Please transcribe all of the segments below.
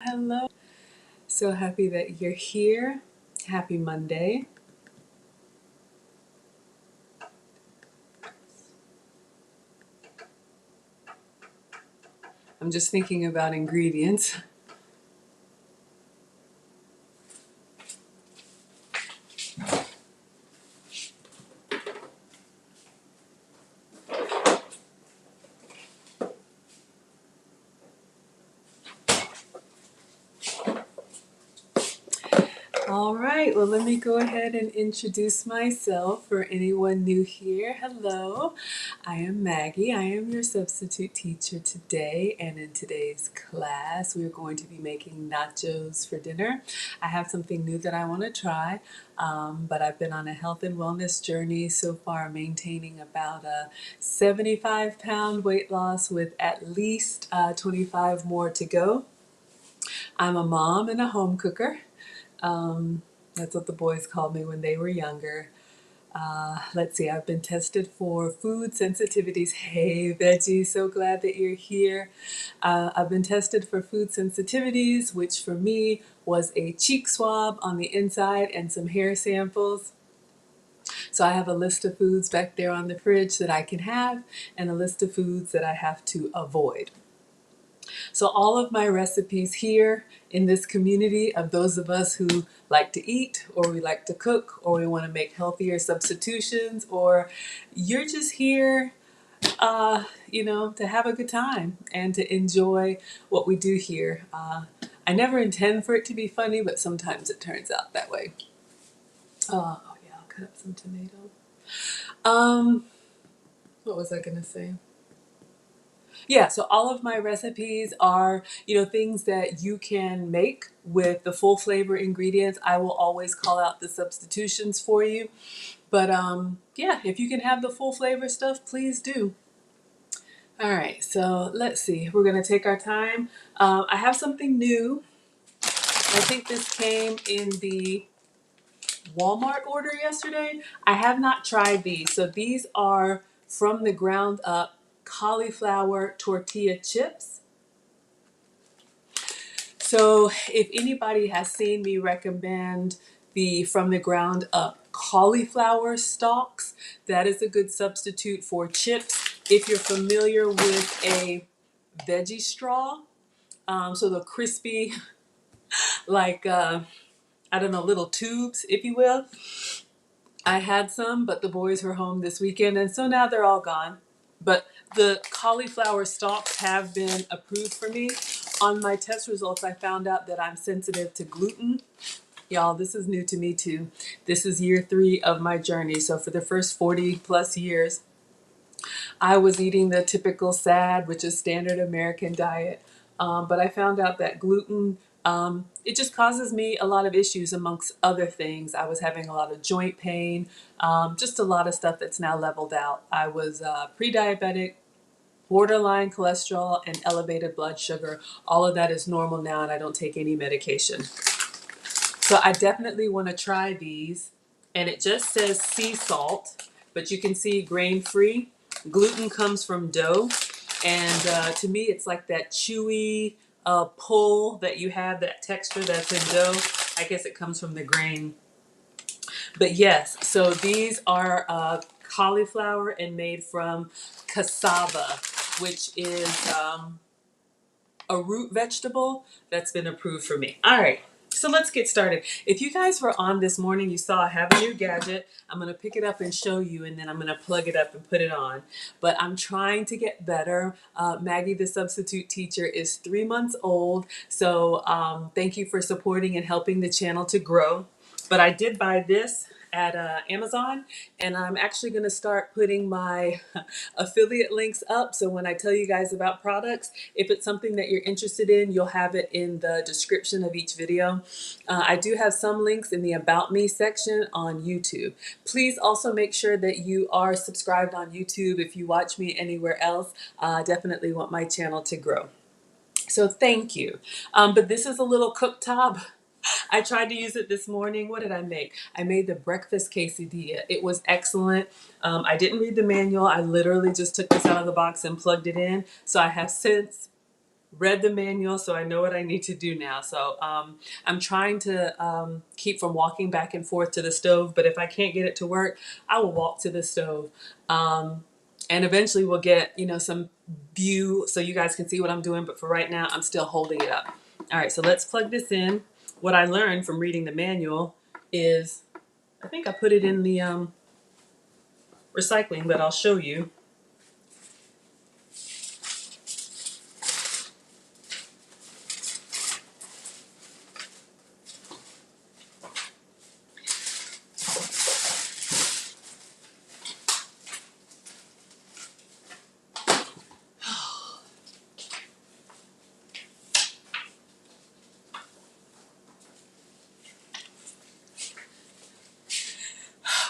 Hello. So happy that you're here. Happy Monday. I'm just thinking about ingredients. All right, well, let me go ahead and introduce myself for anyone new here. Hello, I am Maggie. I am your substitute teacher today, and in today's class, we're going to be making nachos for dinner. I have something new that I want to try, but I've been on a health and wellness journey so far, maintaining about a 75-pound weight loss with at least 25 more to go. I'm a mom and a home cooker. That's what the boys called me when they were younger. Let's see, I've been tested for food sensitivities. Hey, Veggie, so glad that you're here. I've been tested for food sensitivities, which for me was a cheek swab on the inside and some hair samples. So I have a list of foods back there on the fridge that I can have and a list of foods that I have to avoid. So all of my recipes here in this community of those of us who like to eat, or we like to cook, or we want to make healthier substitutions, or you're just here, to have a good time and to enjoy what we do here. I never intend for it to be funny, but sometimes it turns out that way. Oh yeah, I'll cut up some tomato. Um, what was I gonna say? Yeah, so all of my recipes are, things that you can make with the full flavor ingredients. I will always call out the substitutions for you. But yeah, if you can have the full flavor stuff, please do. All right, so let's see. We're going to take our time. I have something new. I think this came in the Walmart order yesterday. I have not tried these. So these are from the ground up cauliflower tortilla chips. So if anybody has seen me recommend the from the ground up cauliflower stalks, that is a good substitute for chips. If you're familiar with a veggie straw, so the crispy, like, I don't know, little tubes, if you will. I had some, but the boys were home this weekend, and so now they're all gone. But the cauliflower stalks have been approved for me. On my test results, I found out that I'm sensitive to gluten. Y'all, this is new to me too. This is year 3 of my journey. So for the first 40 plus years, I was eating the typical SAD, which is standard American diet. But I found out that gluten, it just causes me a lot of issues amongst other things. I was having a lot of joint pain, just a lot of stuff that's now leveled out. I was pre-diabetic, borderline cholesterol, and elevated blood sugar. All of that is normal now, and I don't take any medication. So I definitely want to try these. And it just says sea salt, but you can see grain free. Gluten comes from dough. And to me, it's like that chewy pull that you have, that texture that's in dough. I guess it comes from the grain. But yes, so these are cauliflower and made from cassava, which is a root vegetable that's been approved for me. All right, so let's get started. If you guys were on this morning, you saw I have a new gadget. I'm going to pick it up and show you, and then I'm going to plug it up and put it on. But I'm trying to get better. Maggie, the substitute teacher, is 3 months old. So thank you for supporting and helping the channel to grow. But I did buy this at Amazon, and I'm actually going to start putting my affiliate links up. So when I tell you guys about products, if it's something that you're interested in, you'll have it in the description of each video. I do have some links in the About Me section on YouTube. Please also make sure that you are subscribed on YouTube. If you watch me anywhere else, definitely want my channel to grow. So thank you. But this is a little cooktop. I tried to use it this morning. What did I make? I made the breakfast quesadilla. It was excellent. I didn't read the manual. I literally just took this out of the box and plugged it in. So I have since read the manual, so I know what I need to do now. So I'm trying to keep from walking back and forth to the stove, but if I can't get it to work, I will walk to the stove. And eventually we'll get, you know, some view so you guys can see what I'm doing, but for right now, I'm still holding it up. All right, so let's plug this in. What I learned from reading the manual is, I think I put it in the recycling, but I'll show you.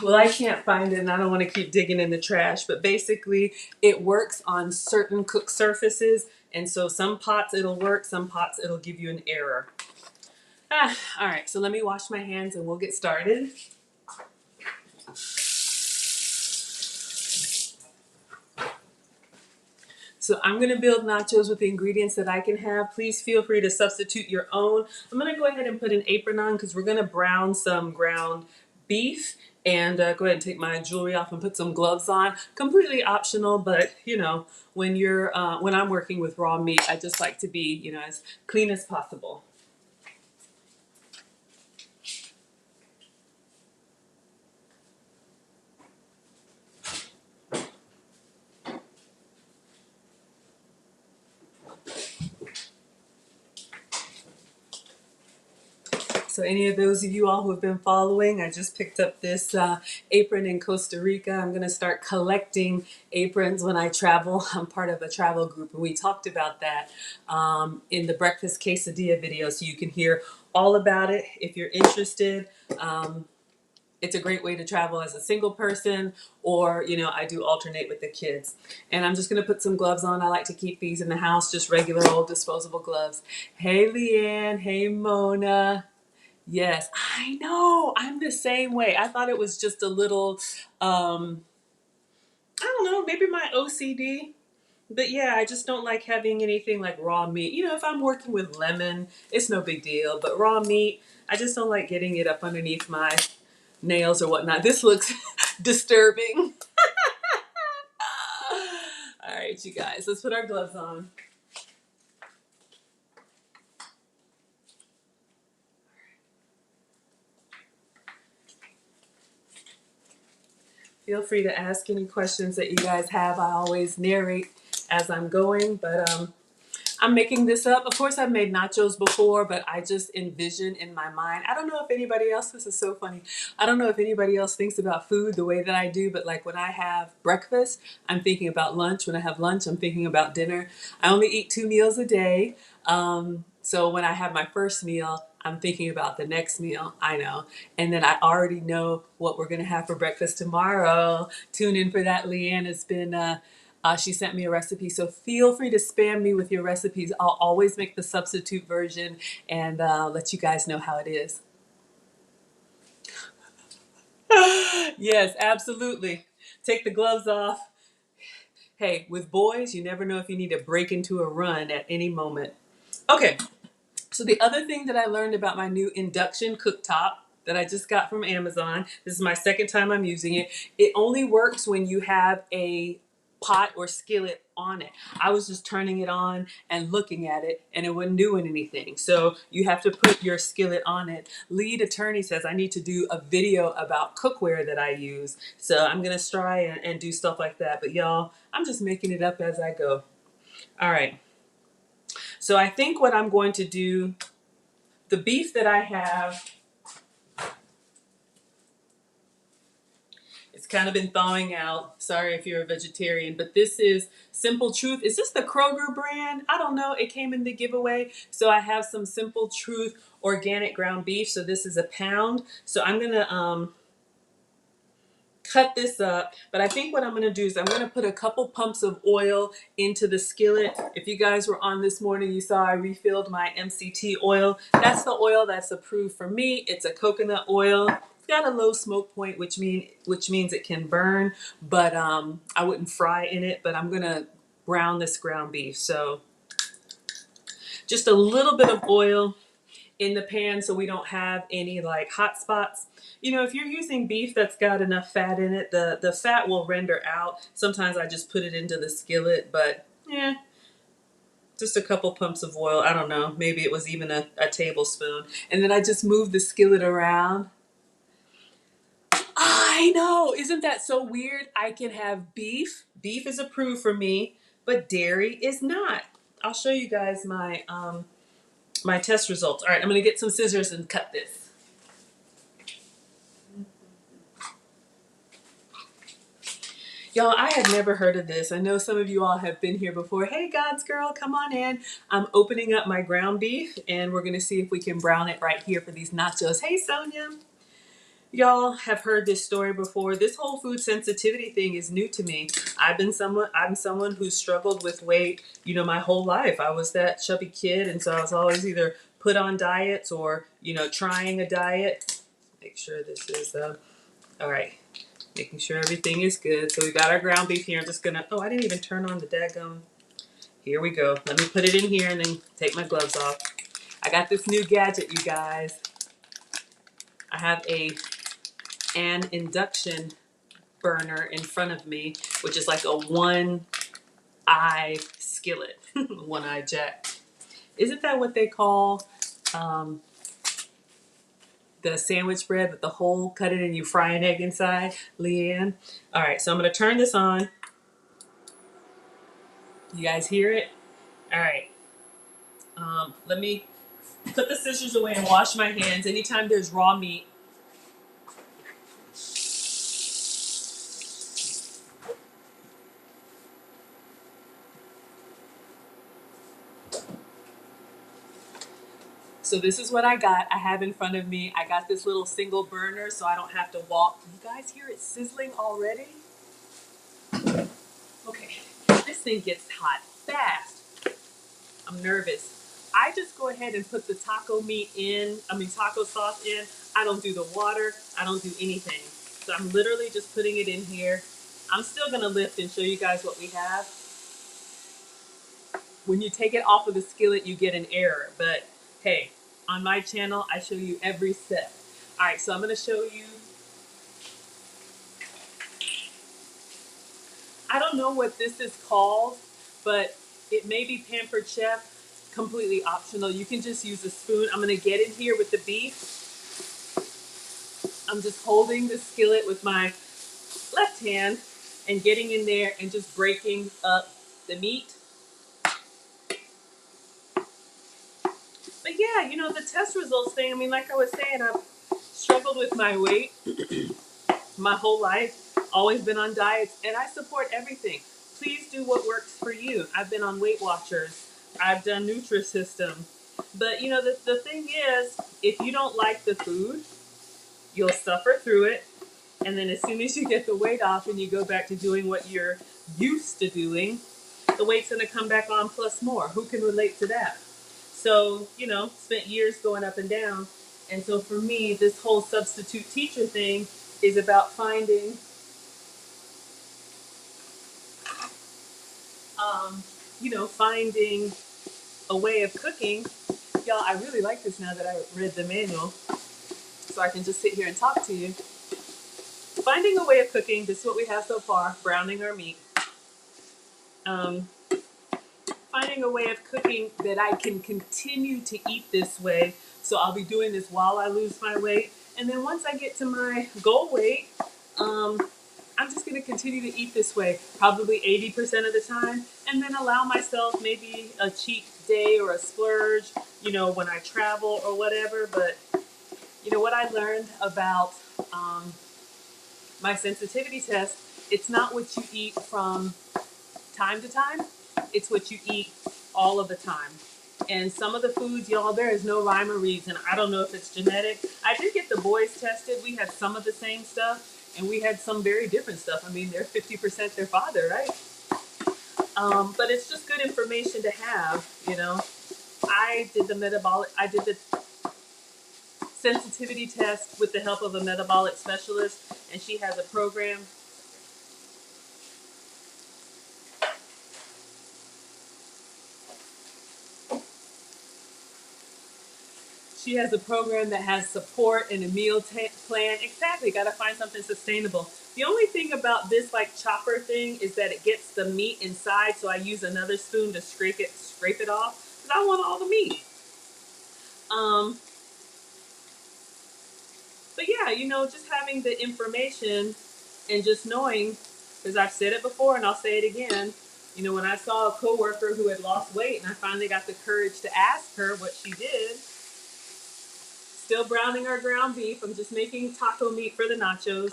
Well, I can't find it and I don't want to keep digging in the trash, but basically it works on certain cook surfaces. And so some pots it'll work, some pots it'll give you an error. All right, so let me wash my hands and we'll get started. So I'm going to build nachos with the ingredients that I can have. Please feel free to substitute your own. I'm going to go ahead and put an apron on because we're going to brown some ground beef, and go ahead and take my jewelry off and put some gloves on. Completely optional, but you know, when I'm working with raw meat, I just like to be, you know, as clean as possible. So any of those of you all who have been following, I just picked up this apron in Costa Rica. I'm going to start collecting aprons when I travel. I'm part of a travel group, and we talked about that in the breakfast quesadilla video, so you can hear all about it if you're interested. It's a great way to travel as a single person, or, you know, I do alternate with the kids. And I'm just going to put some gloves on. I like to keep these in the house, just regular old disposable gloves. Hey, Leanne. Hey, Mona. Yes, I know. I'm the same way. I thought it was just a little, I don't know, maybe my OCD. But yeah, I just don't like having anything like raw meat. You know, if I'm working with lemon, it's no big deal. But raw meat, I just don't like getting it up underneath my nails or whatnot. This looks disturbing. All right, you guys, let's put our gloves on. Feel free to ask any questions that you guys have. I always narrate as I'm going, but I'm making this up. Of course, I've made nachos before, but I just envision in my mind. I don't know if anybody else, this is so funny. I don't know if anybody else thinks about food the way that I do, but like when I have breakfast, I'm thinking about lunch. When I have lunch, I'm thinking about dinner. I only eat 2 meals a day. So when I have my first meal, I'm thinking about the next meal. I know. And then I already know what we're going to have for breakfast tomorrow. Tune in for that. Leanne has been she sent me a recipe, so feel free to spam me with your recipes. I'll always make the substitute version and let you guys know how it is. Yes, absolutely. Take the gloves off. Hey, with boys, you never know if you need to break into a run at any moment. Okay, so the other thing that I learned about my new induction cooktop that I just got from Amazon, this is my second time I'm using it. It only works when you have a pot or skillet on it. I was just turning it on and looking at it and it wasn't doing anything. So you have to put your skillet on it. Lead attorney says I need to do a video about cookware that I use. So I'm going to try and do stuff like that. But y'all, I'm just making it up as I go. All right. So I think what I'm going to do, the beef that I have, it's kind of been thawing out. Sorry if you're a vegetarian, but this is Simple Truth. Is this the Kroger brand? I don't know. It came in the giveaway. So I have some Simple Truth organic ground beef. So this is a pound. So I'm going to cut this up, but I think what I'm going to do is I'm going to put a couple pumps of oil into the skillet. If you guys were on this morning, you saw I refilled my MCT oil. That's the oil that's approved for me. It's a coconut oil. It's got a low smoke point, which means it can burn, but I wouldn't fry in it, but I'm going to brown this ground beef. So Just a little bit of oil in the pan so we don't have any like hot spots. You know, if you're using beef that's got enough fat in it, the fat will render out. Sometimes I just put it into the skillet, but yeah, just a couple pumps of oil. I don't know. Maybe it was even a tablespoon. And then I just move the skillet around. I know. Isn't that so weird? I can have beef. Beef is approved for me, but dairy is not. I'll show you guys my test results. All right, I'm going to get some scissors and cut this. Y'all, I had never heard of this. I know some of you all have been here before. Hey, God's girl, come on in. I'm opening up my ground beef, and we're going to see if we can brown it right here for these nachos. Hey, Sonia. Y'all have heard this story before. This whole food sensitivity thing is new to me. I'm someone who struggled with weight, you know, my whole life. I was that chubby kid, and so I was always either put on diets or, you know, trying a diet. Make sure this is all right. Making sure everything is good. So we got our ground beef here. I'm just gonna, oh, I didn't even turn on the daggum. Here we go. Let me put it in here and then take my gloves off. I got this new gadget, you guys. I have an induction burner in front of me, which is like a one-eye skillet, one-eye jack. Isn't that what they call the sandwich bread with the hole? Cut it and you fry an egg inside, Leanne? All right, so I'm gonna turn this on. You guys hear it? All right. Let me put the scissors away and wash my hands. Anytime there's raw meat, so this is what I got. I have in front of me. I got this little single burner so I don't have to walk. You guys hear it sizzling already? Okay, this thing gets hot fast. I'm nervous. I just go ahead and put the taco sauce in. I don't do the water. I don't do anything. So I'm literally just putting it in here. I'm still gonna lift and show you guys what we have. When you take it off of the skillet, you get an error. But hey, on my channel, I show you every step. All right, so I'm gonna show you. I don't know what this is called, but it may be Pampered Chef. Completely optional. You can just use a spoon. I'm gonna get in here with the beef. I'm just holding the skillet with my left hand and getting in there and just breaking up the meat. But yeah, you know, the test results thing, I mean, like I was saying, I've struggled with my weight my whole life, always been on diets, and I support everything. Please do what works for you. I've been on Weight Watchers. I've done Nutrisystem. But, you know, the thing is, if you don't like the food, you'll suffer through it. And then as soon as you get the weight off and you go back to doing what you're used to doing, the weight's going to come back on plus more. Who can relate to that? So, you know, spent years going up and down. And so for me, this whole substitute teacher thing is about finding, finding a way of cooking. Y'all, I really like this now that I read the manual, so I can just sit here and talk to you. Finding a way of cooking, this is what we have so far, browning our meat. Finding a way of cooking that I can continue to eat this way. So I'll be doing this while I lose my weight. And then once I get to my goal weight, I'm just going to continue to eat this way, probably 80% of the time, and then allow myself maybe a cheat day or a splurge, you know, when I travel or whatever. But, you know, what I learned about my sensitivity test, it's not what you eat from time to time, it's what you eat all of the time. And some of the foods, y'all, there is no rhyme or reason. I don't know if it's genetic. I did get the boys tested. We had some of the same stuff, and we had some very different stuff. I mean, they're 50% their father, right? But it's just good information to have, you know. I did the sensitivity test with the help of a metabolic specialist, and she has a program. She has a program that has support and a meal plan. Exactly, got to find something sustainable. The only thing about this like chopper thing is that it gets the meat inside, so I use another spoon to scrape it off because I want all the meat. Um, but yeah, you know, just having the information and just knowing, because I've said it before and I'll say it again. You know, when I saw a coworker who had lost weight and I finally got the courage to ask her what she did, still browning our ground beef. I'm just making taco meat for the nachos.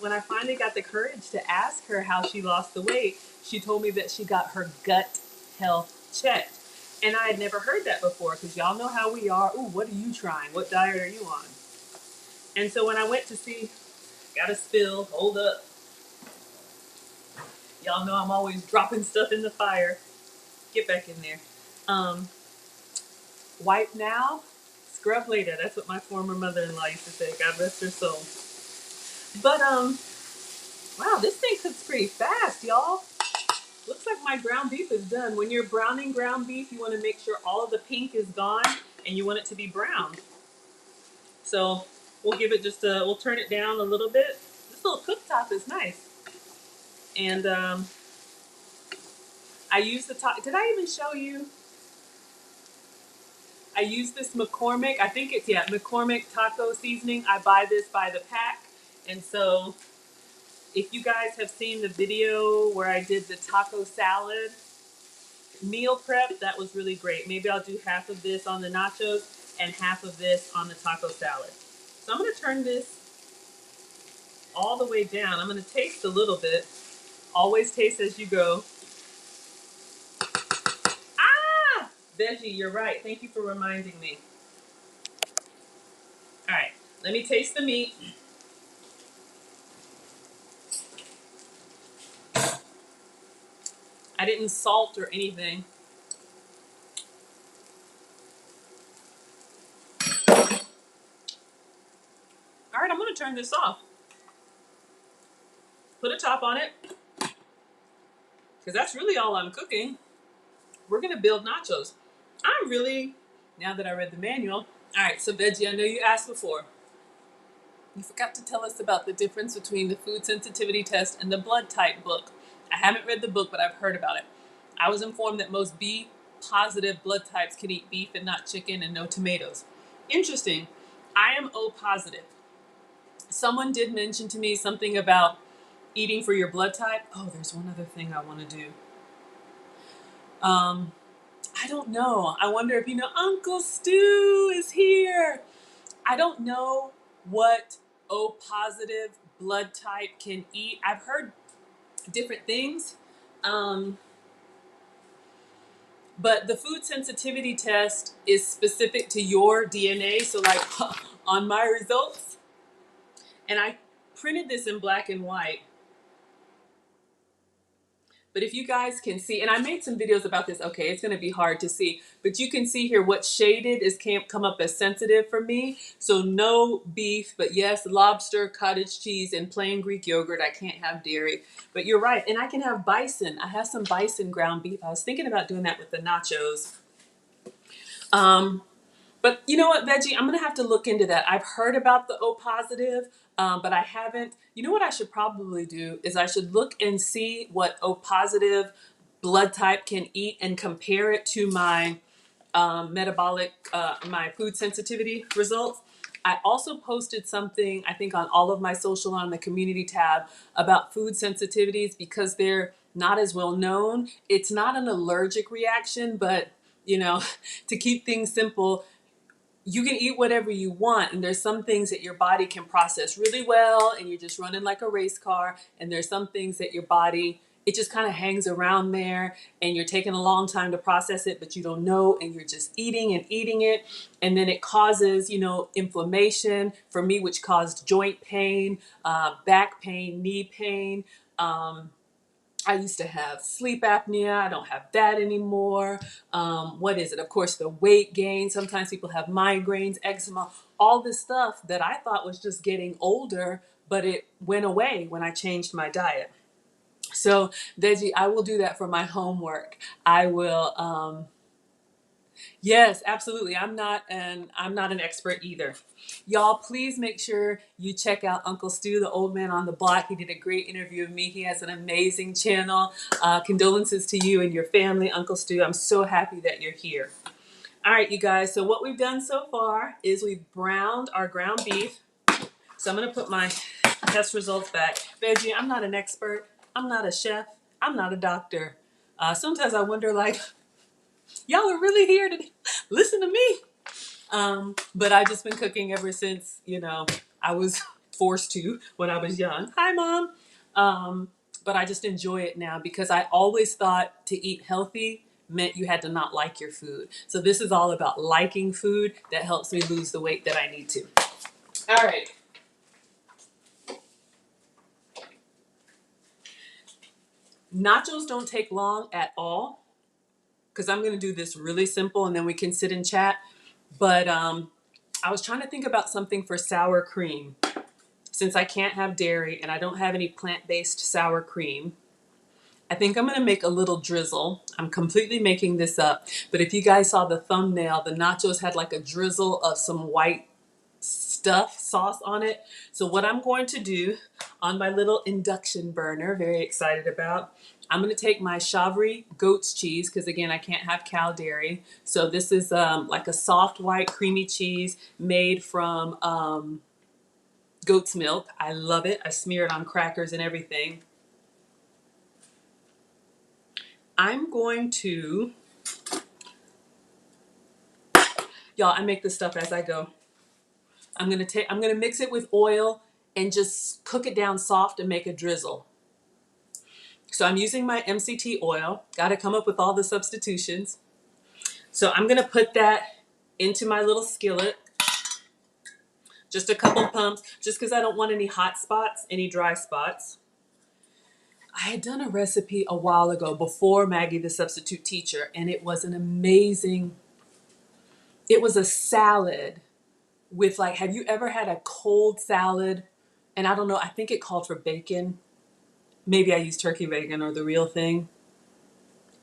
When I finally got the courage to ask her how she lost the weight, she told me that she got her gut health checked. And I had never heard that before because y'all know how we are. Ooh, what are you trying? What diet are you on? And so when I went to see, got a spill, hold up. Y'all know I'm always dropping stuff in the fire. Get back in there. Um, Wipe now, scrub later. That's what my former mother-in-law used to say. God rest her soul. But wow, this thing cooks pretty fast, y'all. Looks like my ground beef is done. When you're browning ground beef, you want to make sure all of the pink is gone and you want it to be brown. So we'll give it just we'll turn it down a little bit. This little cooktop is nice. And I use the top. Did I even show you? I use this McCormick. I think it's, yeah, McCormick taco seasoning. I buy this by the pack. And so if you guys have seen the video where I did the taco salad meal prep, that was really great. Maybe I'll do half of this on the nachos and half of this on the taco salad. So I'm going to turn this all the way down. I'm going to taste a little bit. Always taste as you go. Ah! Veggie, you're right. Thank you for reminding me. All right, let me taste the meat. I didn't salt or anything. All right, I'm going to turn this off. Put a top on it, because that's really all I'm cooking. We're going to build nachos. I'm really, now that I read the manual. All right, so Veggie, I know you asked before. You forgot to tell us about the difference between the food sensitivity test and the blood type book. I haven't read the book, but I've heard about it. I was informed that most B positive blood types can eat beef and not chicken and no tomatoes. Interesting. I am O positive. Someone did mention to me something about eating for your blood type. Oh, there's one other thing I want to do. I don't know. I wonder if you know, Uncle Stu is here. I don't know what O positive blood type can eat. I've heard different things. But the food sensitivity test is specific to your DNA. So like on my results, and I printed this in black and white. But if you guys can see, and I made some videos about this, okay, it's going to be hard to see, but you can see here what's shaded is come up as sensitive for me. So no beef, but yes, lobster, cottage cheese, and plain Greek yogurt. I can't have dairy, but you're right. And I can have bison. I have some bison ground beef. I was thinking about doing that with the nachos. But you know what, Veggie, I'm going to have to look into that. I've heard about the O positive, but I haven't. You know what I should probably do is I should look and see what O positive blood type can eat and compare it to my metabolic, my food sensitivity results. I also posted something, I think, on all of my social on the community tab about food sensitivities because they're not as well known. It's not an allergic reaction, but you know, to keep things simple, you can eat whatever you want, and there's some things that your body can process really well and you're just running like a race car, and there's some things that your body, it just kind of hangs around there and you're taking a long time to process it, but you don't know, and you're just eating and eating it, and then it causes, you know, inflammation for me, which caused joint pain, back pain, knee pain. I used to have sleep apnea. I don't have that anymore. What is it? Of course, the weight gain. Sometimes people have migraines, eczema, all this stuff that I thought was just getting older, but it went away when I changed my diet. So, Veggie, I will do that for my homework. I will Yes, absolutely. I'm not an expert either. Y'all, please make sure you check out Uncle Stu, the old man on the block. He did a great interview of me. He has an amazing channel. Condolences to you and your family, Uncle Stu. I'm so happy that you're here. All right, you guys. So what we've done so far is we've browned our ground beef. So I'm gonna put my test results back. Veggie, I'm not an expert. I'm not a chef. I'm not a doctor. Sometimes I wonder, like, y'all are really here to listen to me. But I've just been cooking ever since, I was forced to when I was young. Hi, Mom. But I just enjoy it now because I always thought to eat healthy meant you had to not like your food. So this is all about liking food that helps me lose the weight that I need to. All right. Nachos don't take long at all because I'm going to do this really simple and then we can sit and chat. But I was trying to think about something for sour cream. Since I can't have dairy and I don't have any plant-based sour cream, I think I'm gonna make a little drizzle. I'm completely making this up, but if you guys saw the thumbnail, the nachos had like a drizzle of some white stuff, sauce on it. So what I'm going to do on my little induction burner, very excited about, I'm gonna take my Chavry goat's cheese, because again, I can't have cow dairy. So this is like a soft white creamy cheese made from goat's milk. I love it. I smear it on crackers and everything. I'm going to, y'all, I make this stuff as I go. I'm gonna mix it with oil and just cook it down soft and make a drizzle. So I'm using my MCT oil. Got to come up with all the substitutions. So I'm gonna put that into my little skillet. Just a couple pumps, just because I don't want any hot spots, any dry spots. I had done a recipe a while ago before Maggie the Substitute Teacher, and it was an amazing, it was a salad with like, have you ever had a cold salad? And I don't know, I think it called for bacon. Maybe I used turkey bacon or the real thing.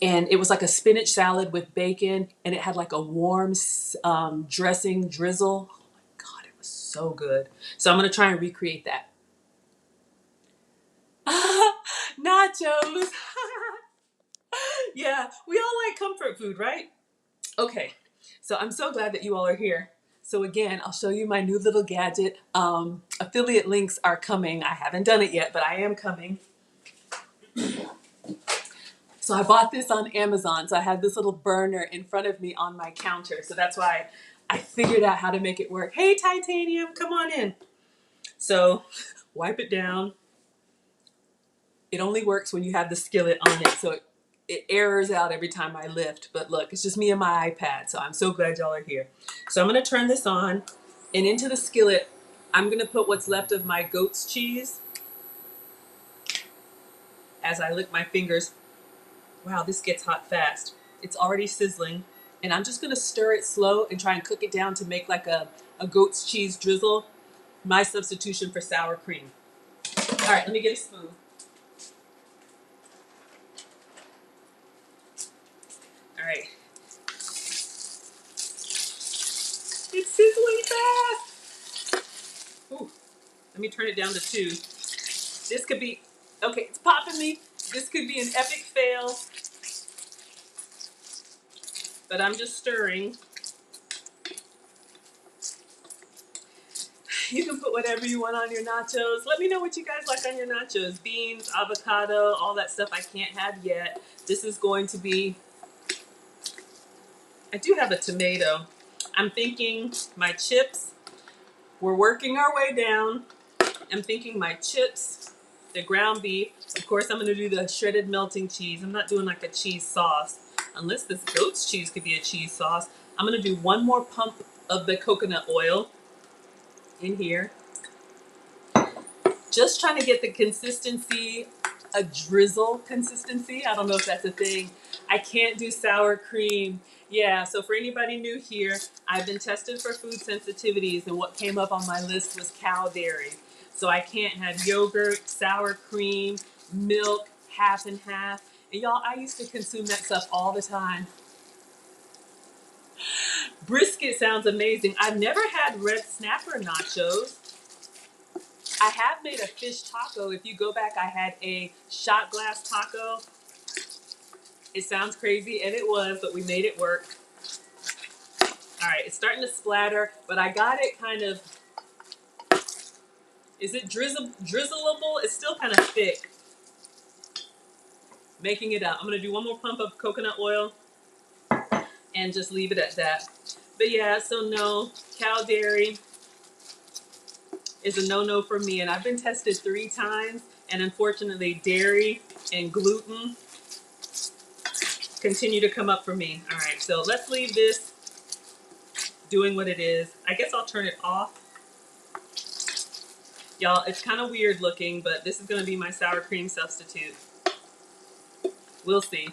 And it was like a spinach salad with bacon, and it had like a warm dressing drizzle. Oh my God, it was so good. So I'm gonna try and recreate that. Nachos. Yeah, we all like comfort food, right? Okay, so I'm so glad that you all are here. So again, I'll show you my new little gadget. Affiliate links are coming. I haven't done it yet, but I am coming. So I bought this on Amazon. So I had this little burner in front of me on my counter. So that's why I figured out how to make it work. Hey, Titanium, come on in. So wipe it down. It only works when you have the skillet on it. So it errors out every time I lift. But look, it's just me and my iPad. So I'm so glad y'all are here. So I'm going to turn this on. And into the skillet, I'm going to put what's left of my goat's cheese as I lick my fingers. Wow, this gets hot fast. It's already sizzling. And I'm just going to stir it slow and try and cook it down to make like a goat's cheese drizzle. My substitution for sour cream. All right, let me get a spoon. All right. It's sizzling fast. Ooh, let me turn it down to 2. This could be, okay, it's popping me. This could be an epic fail. But I'm just stirring. You can put whatever you want on your nachos. Let me know what you guys like on your nachos. Beans, avocado, all that stuff I can't have yet. This is going to be, I do have a tomato. I'm thinking my chips. We're working our way down. I'm thinking my chips, the ground beef. Of course, I'm going to do the shredded melting cheese. I'm not doing like a cheese sauce. Unless this goat's cheese could be a cheese sauce. I'm going to do one more pump of the coconut oil in here. Just trying to get the consistency, a drizzle consistency. I don't know if that's a thing. I can't do sour cream. Yeah, so for anybody new here, I've been tested for food sensitivities, and what came up on my list was cow dairy. So I can't have yogurt, sour cream, milk, half and half. And y'all, I used to consume that stuff all the time. Brisket sounds amazing. I've never had red snapper nachos. I have made a fish taco. If you go back, I had a shot glass taco. It sounds crazy, and it was, but we made it work. All right, it's starting to splatter, but I got it kind of, is it drizzleable? It's still kind of thick. Making it up. I'm gonna do one more pump of coconut oil and just leave it at that. But yeah, so no, cow dairy is a no-no for me, and I've been tested 3 times, and unfortunately dairy and gluten continue to come up for me. All right, so let's leave this doing what it is. I guess I'll turn it off. Y'all, it's kind of weird looking, but this is gonna be my sour cream substitute. We'll see.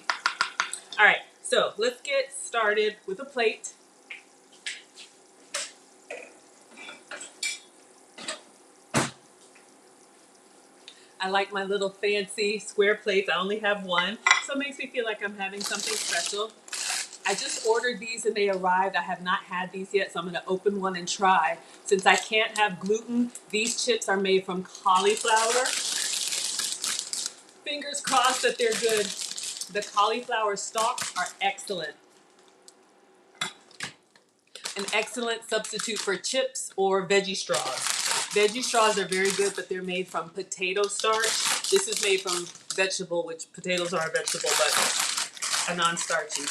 All right, so let's get started with a plate. I like my little fancy square plates. I only have one, so it makes me feel like I'm having something special. I just ordered these and they arrived. I have not had these yet, so I'm gonna open one and try. Since I can't have gluten, these chips are made from cauliflower. Fingers crossed that they're good. The cauliflower stalks are excellent. An excellent substitute for chips or veggie straws. Veggie straws are very good, but they're made from potato starch. This is made from vegetable, which potatoes are a vegetable, but a non-starchy.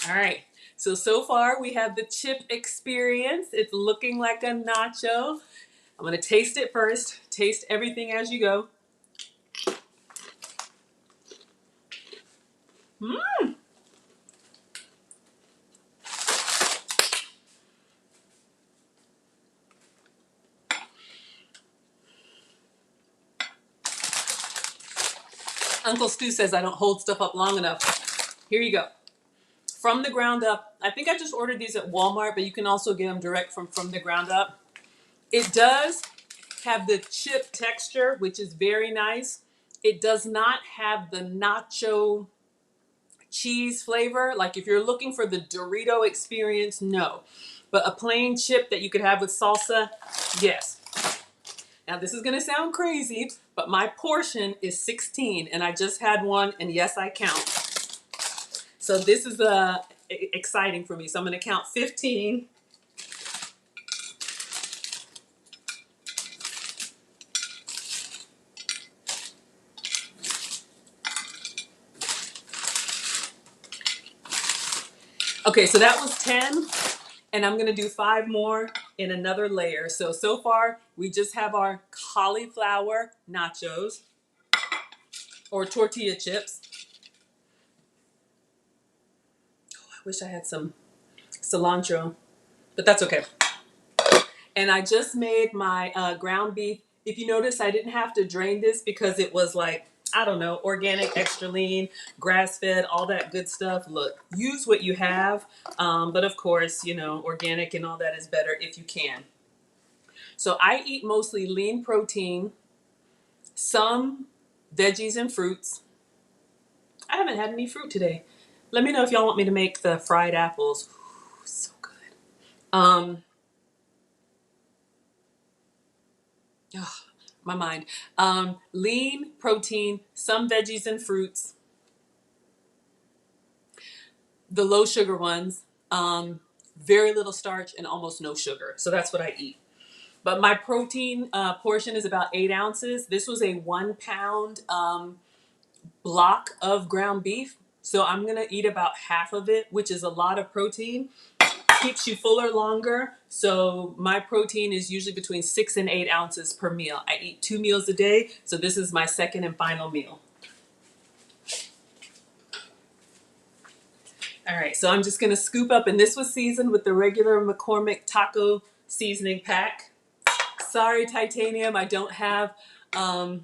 All right, so far we have the chip experience. It's looking like a nacho. I'm gonna taste it first. Taste everything as you go. Mmm. Uncle Stu says I don't hold stuff up long enough. Here you go. From the ground up. I think I just ordered these at Walmart, but you can also get them direct from the ground up. It does have the chip texture, which is very nice. It does not have the nacho cheese flavor. Like if you're looking for the Dorito experience, no. But a plain chip that you could have with salsa, yes. Now this is gonna sound crazy, but my portion is 16 and I just had one, and yes, I count. So this is exciting for me. So I'm gonna count 15. Okay, so that was 10, and I'm gonna do 5 more in another layer. So far, we just have our cauliflower nachos, or tortilla chips. Oh, I wish I had some cilantro, but that's okay. And I just made my ground beef. If you notice, I didn't have to drain this because it was like, I don't know, organic, extra lean, grass-fed, all that good stuff. Look, use what you have, but of course, you know, organic and all that is better if you can. So I eat mostly lean protein, some veggies and fruits. I haven't had any fruit today. Let me know if y'all want me to make the fried apples. Ooh, so good. Oh, my mind. Lean protein, some veggies and fruits, the low sugar ones, very little starch and almost no sugar. So that's what I eat. But my protein portion is about 8 ounces. This was a 1 pound block of ground beef. So I'm gonna eat about half of it, which is a lot of protein. Keeps you fuller longer. So my protein is usually between 6 and 8 ounces per meal. I eat 2 meals a day, so this is my second and final meal. All right, so I'm just gonna scoop up, and this was seasoned with the regular McCormick taco seasoning pack. Sorry, Titanium, I don't have, y'all,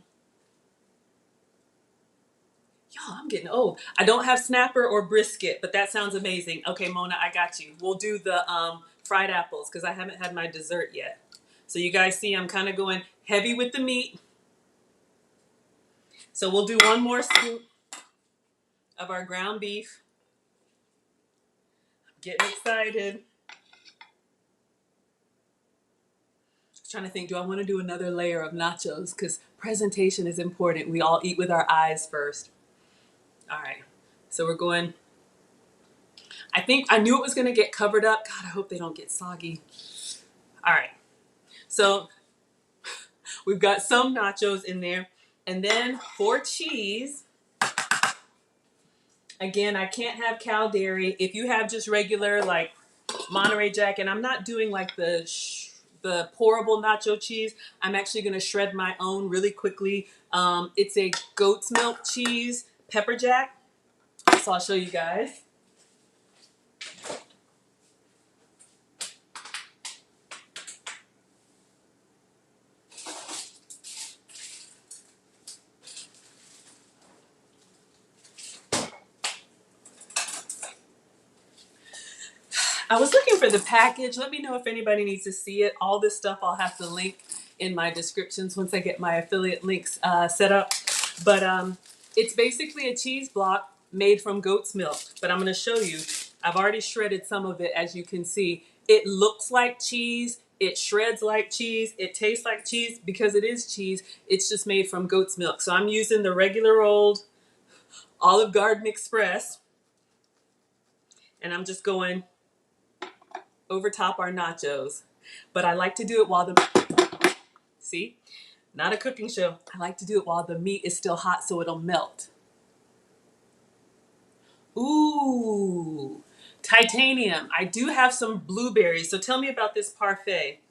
I'm getting old. I don't have snapper or brisket, but that sounds amazing. Okay, Mona, I got you. We'll do the fried apples because I haven't had my dessert yet. So you guys see I'm kind of going heavy with the meat. So we'll do one more scoop of our ground beef. Getting excited. Trying to think, do I want to do another layer of nachos? Because presentation is important. We all eat with our eyes first. All right, so we're going. I think I knew it was going to get covered up. God, I hope they don't get soggy. All right, so we've got some nachos in there. And then for cheese, again, I can't have cow dairy. If you have just regular like Monterey Jack, and I'm not doing like the pourable nacho cheese. I'm actually going to shred my own really quickly. It's a goat's milk cheese pepper jack. So I'll show you guys. I was looking for the package. Let me know if anybody needs to see it. All this stuff I'll have to link in my descriptions once I get my affiliate links set up. But it's basically a cheese block made from goat's milk. But I'm going to show you. I've already shredded some of it, as you can see. It looks like cheese. It shreds like cheese. It tastes like cheese because it is cheese. It's just made from goat's milk. So I'm using the regular old Olive Garden Express. And I'm just going over top our nachos. But I like to do it while the, see, not a cooking show. I like to do it while the meat is still hot so it'll melt. Ooh, titanium. I do have some blueberries. So tell me about this parfait.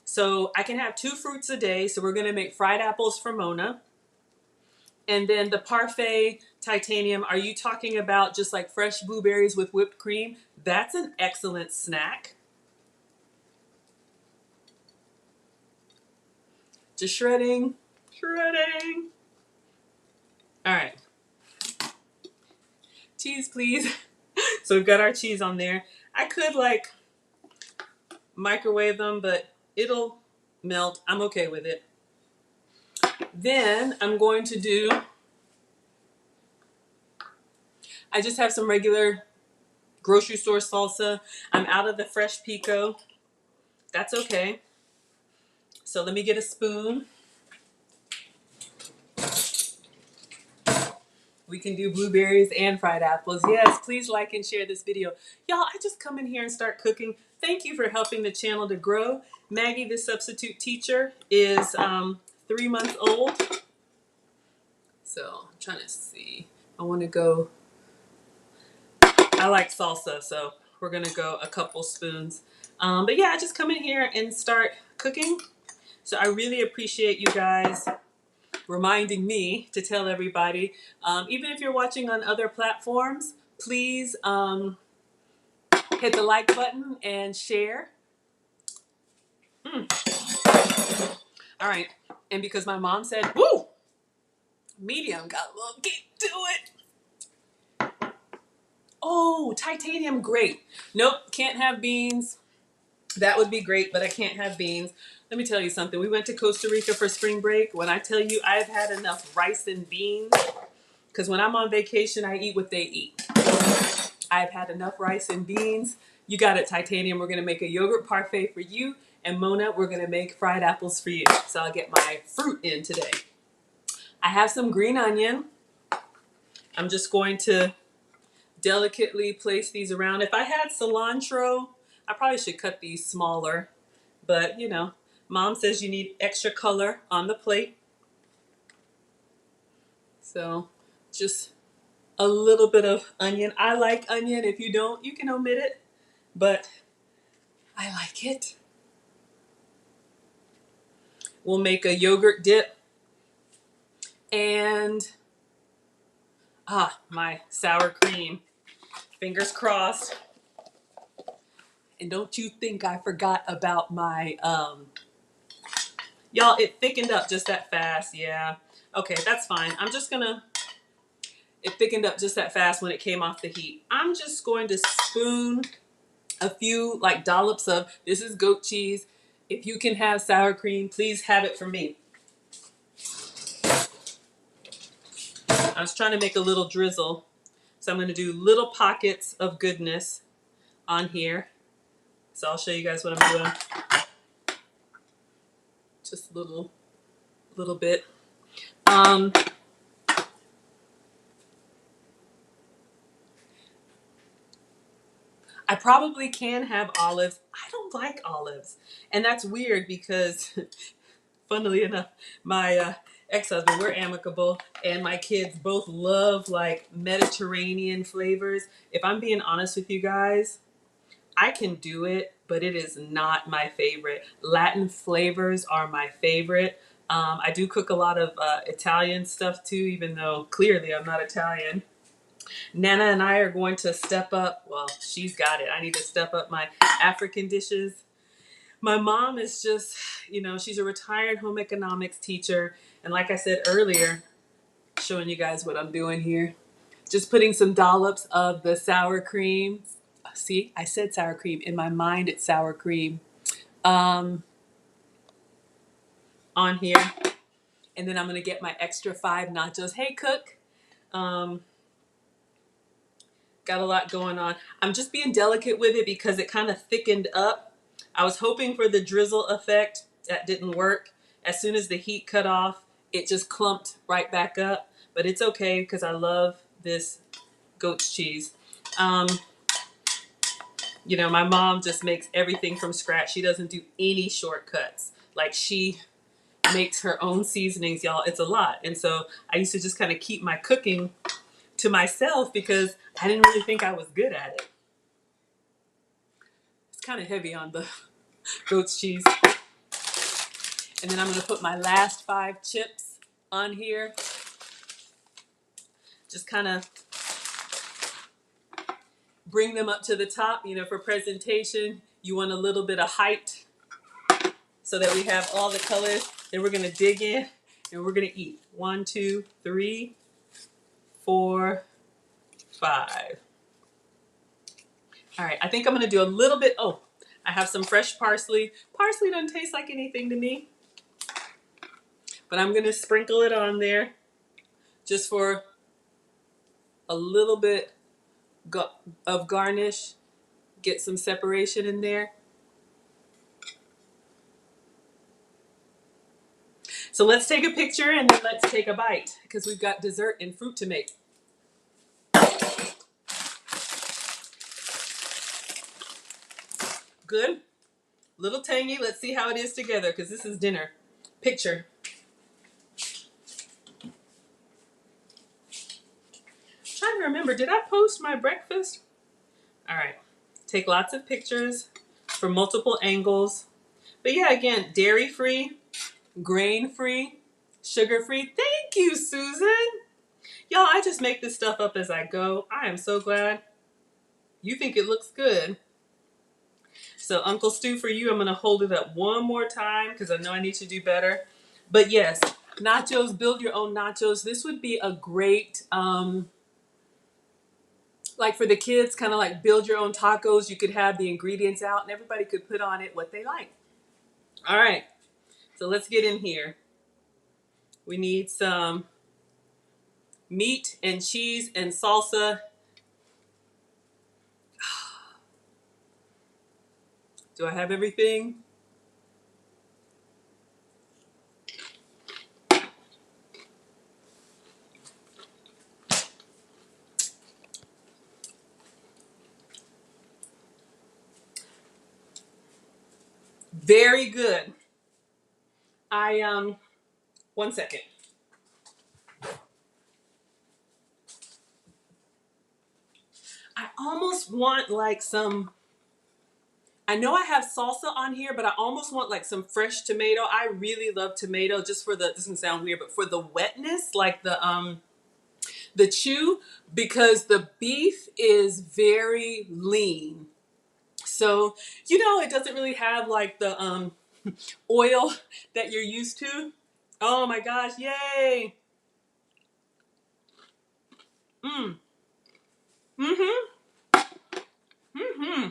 So I can have 2 fruits a day. So we're going to make fried apples for Mona. And then the parfait titanium, are you talking about just like fresh blueberries with whipped cream? That's an excellent snack. Just shredding. All right. Cheese, please. So we've got our cheese on there. I could like microwave them, but it'll melt. I'm okay with it. Then I'm going to do, I just have some regular grocery store salsa. I'm out of the fresh pico. That's okay. So let me get a spoon. We can do blueberries and fried apples. Yes, please like and share this video. Y'all, I just come in here and start cooking. Thank you for helping the channel to grow. Maggie, the substitute teacher, is 3 months old. So I'm trying to see. I want to go, I like salsa, so we're going to go a couple spoons. But yeah, I just come in here and start cooking. So I really appreciate you guys reminding me to tell everybody. Even if you're watching on other platforms, please hit the like button and share. All right. And because my mom said, woo, medium, got a little kick to it. Oh, titanium, great. Nope, can't have beans. That would be great, but I can't have beans. Let me tell you something. We went to Costa Rica for spring break. When I tell you I've had enough rice and beans, because when I'm on vacation, I eat what they eat. I've had enough rice and beans. You got it, titanium. We're going to make a yogurt parfait for you. And Mona, we're going to make fried apples for you. So I'll get my fruit in today. I have some green onion. I'm just going to delicately place these around. If I had cilantro, I probably should cut these smaller. But, you know, Mom says you need extra color on the plate. So just a little bit of onion. I like onion. If you don't, you can omit it. But I like it. We'll make a yogurt dip. And, my sour cream. Fingers crossed. And don't you think I forgot about my, y'all, it thickened up just that fast. Yeah. Okay, that's fine. I'm just gonna, it thickened up just that fast when it came off the heat. I'm just going to spoon a few like dollops of, this is goat cheese. If you can have sour cream, please have it for me. I was trying to make a little drizzle. So I'm going to do little pockets of goodness on here. So I'll show you guys what I'm doing. Just a little bit. I probably can have olives. I don't like olives. And that's weird because, funnily enough, my ex-husband, we're amicable, and my kids both love like Mediterranean flavors. If I'm being honest with you guys, I can do it, but it is not my favorite. Latin flavors are my favorite. I do cook a lot of Italian stuff too, even though clearly I'm not Italian. Nana and I are going to step up. Well, she's got it. I need to step up my African dishes. My mom is just, she's a retired home economics teacher. And like I said earlier, showing you guys what I'm doing here, just putting some dollops of the sour cream. See, I said sour cream. In my mind, it's sour cream on here. And then I'm going to get my extra 5 nachos. Hey, cook. Got a lot going on. I'm just being delicate with it because it kind of thickened up. I was hoping for the drizzle effect. That didn't work. As soon as the heat cut off, it just clumped right back up. But it's okay because I love this goat's cheese. My mom just makes everything from scratch. She doesn't do any shortcuts. Like, she makes her own seasonings, y'all. It's a lot. And so I used to just kind of keep my cooking to myself because I didn't really think I was good at it. It's kind of heavy on the goat's cheese. And then I'm going to put my last 5 chips on here. Just kind of bring them up to the top. For presentation, you want a little bit of height so that we have all the colors. Then we're going to dig in and we're going to eat. 1, 2, 3, 4, 5. All right, I think I'm going to do a little bit. Oh, I have some fresh parsley. Parsley doesn't taste like anything to me, but I'm going to sprinkle it on there just for a little bit of garnish. Get some separation in there. So let's take a picture and then let's take a bite because we've got dessert and fruit to make. Good. Little tangy. Let's see how it is together because this is dinner. Picture. Trying to remember, did I post my breakfast? All right. Take lots of pictures from multiple angles. But yeah, again, dairy-free, grain-free, sugar-free. Thank you, Susan. Y'all, I just make this stuff up as I go. I am so glad you think it looks good. So Uncle Stu, for you, I'm going to hold it up one more time because I know I need to do better. But yes, nachos, build your own nachos. This would be a great, like for the kids, kind of like build your own tacos. You could have the ingredients out and everybody could put on it what they like. All right, so let's get in here. We need some meat and cheese and salsa. Do I have everything? Very good. One second. I almost want like some, I know I have salsa on here, but I almost want like some fresh tomato. I really love tomato just for this is gonna sound weird, but for the wetness, like the chew, because the beef is very lean. So, it doesn't really have like the oil that you're used to. Oh my gosh, yay. Mm. Mm-hmm. Mm-hmm.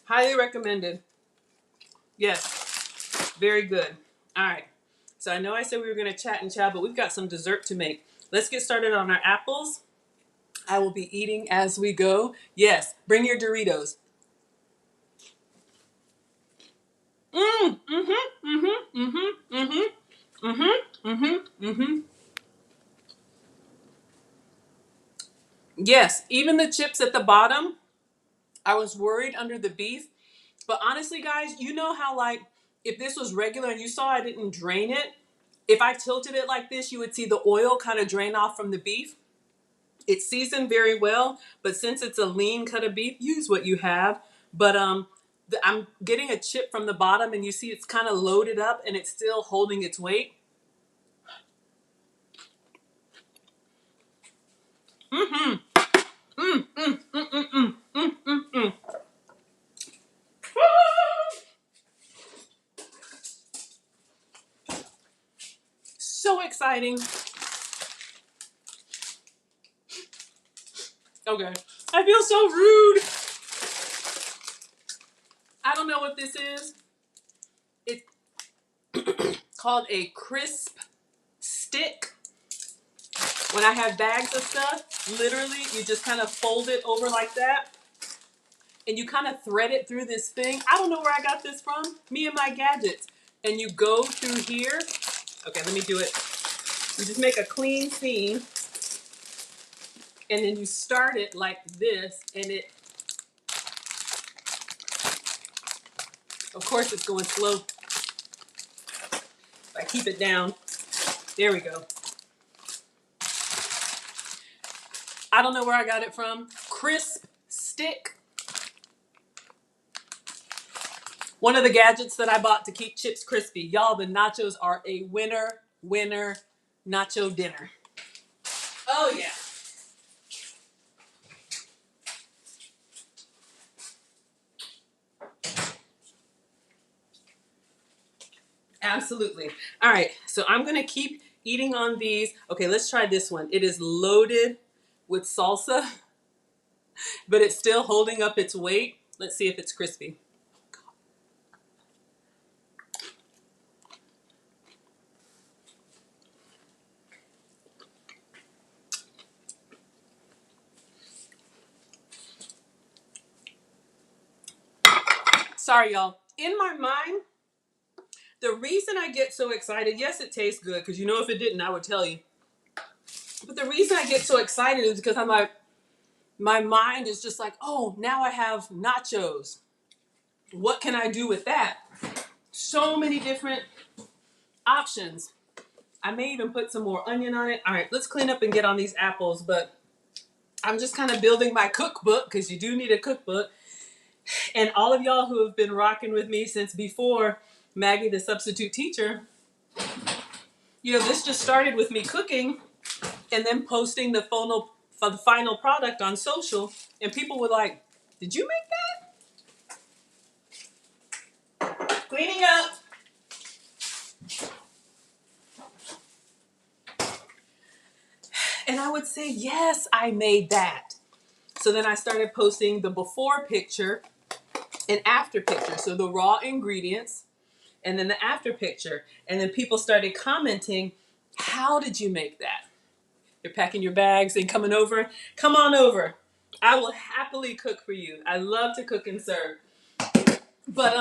Highly recommended. Yes. Very good. All right. So I know I said we were going to chat and chow, but we've got some dessert to make. Let's get started on our apples. I will be eating as we go. Yes, bring your Doritos. Yes, even the chips at the bottom, I was worried under the beef. But honestly, guys, you know how like if this was regular and you saw I didn't drain it, if I tilted it like this, you would see the oil kind of drain off from the beef. It's seasoned very well, but since it's a lean cut of beef, use what you have. But I'm getting a chip from the bottom, and you see it's kind of loaded up, and it's still holding its weight. Mm-hmm. Mm, mm, mm, mm, mm, mm, mm, mm. So exciting. Okay. I feel so rude. I don't know what this is. It's called a crisp stick. When I have bags of stuff, literally, you just kind of fold it over like that. And you kind of thread it through this thing. I don't know where I got this from. Me and my gadgets. And you go through here. Okay, let me do it. You just make a clean seam. And then you start it like this. And it, of course, it's going slow. If I keep it down. There we go. I don't know where I got it from. Crisp stick. One of the gadgets that I bought to keep chips crispy. Y'all, the nachos are a winner nacho dinner. Oh, yeah. Absolutely. All right, so I'm going to keep eating on these. Okay, let's try this one. It is loaded with salsa, but it's still holding up its weight. Let's see if it's crispy. Sorry, y'all. In my mind, the reason I get so excited, yes, it tastes good, because you know if it didn't, I would tell you. But the reason I get so excited is because I'm like, my mind is just like, oh, now I have nachos. What can I do with that? So many different options. I may even put some more onion on it. All right, let's clean up and get on these apples, but I'm just kind of building my cookbook because you do need a cookbook. And all of y'all who have been rocking with me since before Maggie, the substitute teacher, you know, this just started with me cooking and then posting the final product on social. And people were like, did you make that? Cleaning up. And I would say, yes, I made that. So then I started posting the before picture and after picture. So the raw ingredients and then the after picture. And then people started commenting, how did you make that? You're packing your bags and coming over. Come on over. I will happily cook for you. I love to cook and serve. But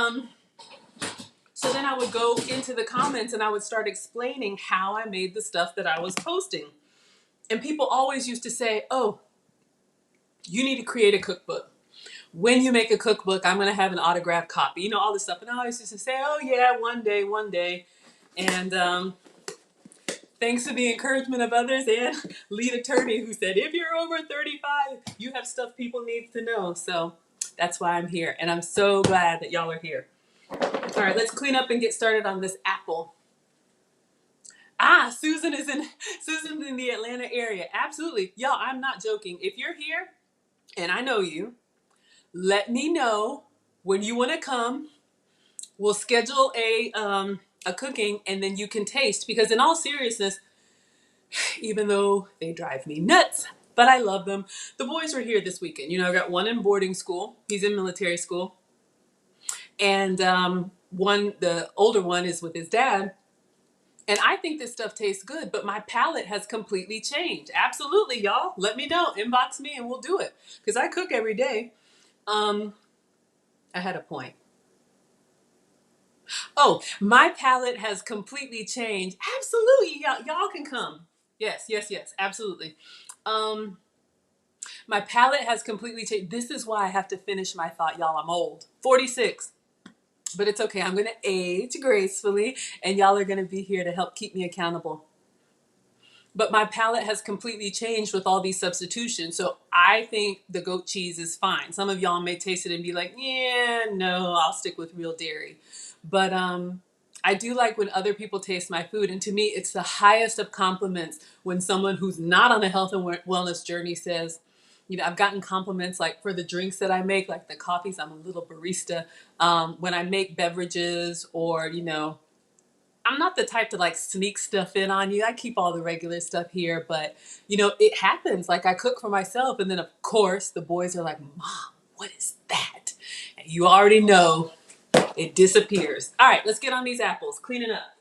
so then I would go into the comments and I would start explaining how I made the stuff that I was posting. And people always used to say, oh, you need to create a cookbook. When you make a cookbook, I'm going to have an autographed copy. You know, all this stuff. And I always used to say, oh, yeah, one day, one day. And thanks to the encouragement of others and lead attorney who said, if you're over 35, you have stuff people need to know. So that's why I'm here. And I'm so glad that y'all are here. All right, let's clean up and get started on this apple. Ah, Susan's in the Atlanta area. Absolutely. Y'all, I'm not joking. If you're here and I know you, let me know when you want to come. We'll schedule a cooking and then you can taste. Because in all seriousness, even though they drive me nuts, but I love them. The boys were here this weekend. You know, I got one in boarding school. He's in military school. And the older one is with his dad. And I think this stuff tastes good, but my palate has completely changed. Absolutely, y'all. Let me know. Inbox me and we'll do it. Because I cook every day. I had a point. Oh, my palate has completely changed. Absolutely, y'all can come. Yes, yes, yes, absolutely. Um, my palate has completely changed. This is why I have to finish my thought, y'all. I'm old, 46, but it's okay. I'm gonna age gracefully, and y'all are gonna be here to help keep me accountable. But my palate has completely changed with all these substitutions. So I think the goat cheese is fine. Some of y'all may taste it and be like, yeah, no, I'll stick with real dairy. But I do like when other people taste my food. And to me, it's the highest of compliments when someone who's not on a health and wellness journey says, you know, I've gotten compliments like for the drinks that I make, like the coffees. I'm a little barista. When I make beverages or, you know, I'm not the type to like sneak stuff in on you. I keep all the regular stuff here, but you know, it happens. Like I cook for myself, and then of course the boys are like, "Mom, what is that?" And you already know it disappears. All right, let's get on these apples. Clean it up.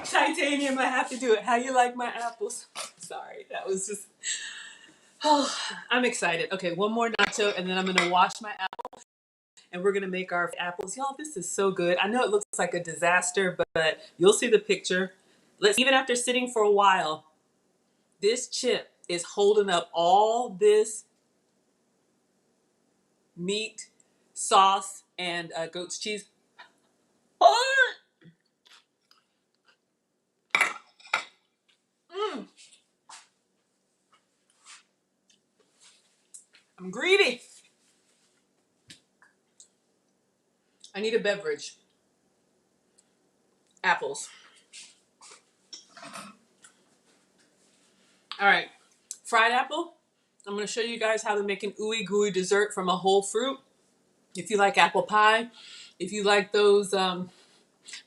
Titanium, I have to do it. How you like my apples? Sorry, that was just. Oh, I'm excited. Okay, one more nacho, and then I'm gonna wash my apples. And we're gonna make our apples. Y'all, this is so good. I know it looks like a disaster, but you'll see the picture. Let's even after sitting for a while, this chip is holding up all this meat, sauce, and goat's cheese. Oh, mm, I'm greedy. I need a beverage. Apples. All right, fried apple. I'm gonna show you guys how to make an ooey gooey dessert from a whole fruit. If you like apple pie, if you like those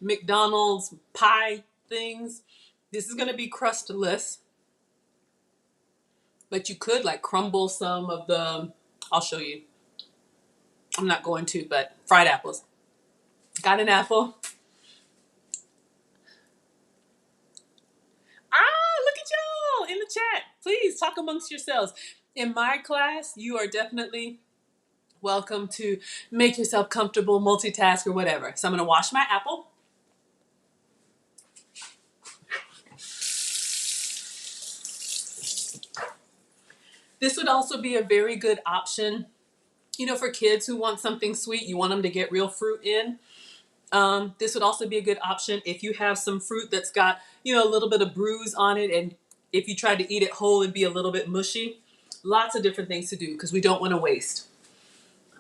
McDonald's pie things, this is gonna be crustless, but you could like crumble some of the, I'll show you. I'm not going to, but fried apples. Got an apple. Ah, look at y'all in the chat. Please talk amongst yourselves. In my class, you are definitely welcome to make yourself comfortable, multitask, or whatever. So I'm gonna wash my apple. This would also be a very good option, you know, for kids who want something sweet, you want them to get real fruit in. This would also be a good option if you have some fruit that's got, you know, a little bit of bruise on it, and if you tried to eat it whole, it'd be a little bit mushy. Lots of different things to do because we don't want to waste.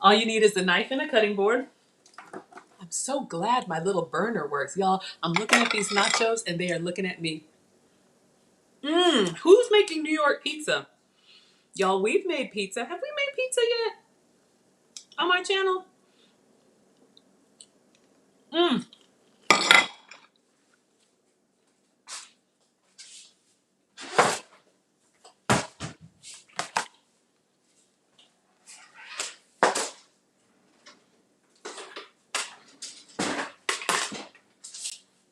All you need is a knife and a cutting board. I'm so glad my little burner works, y'all. I'm looking at these nachos and they are looking at me. Who's making New York pizza? Y'all, we've made pizza. Have we made pizza yet on my channel? Mmm.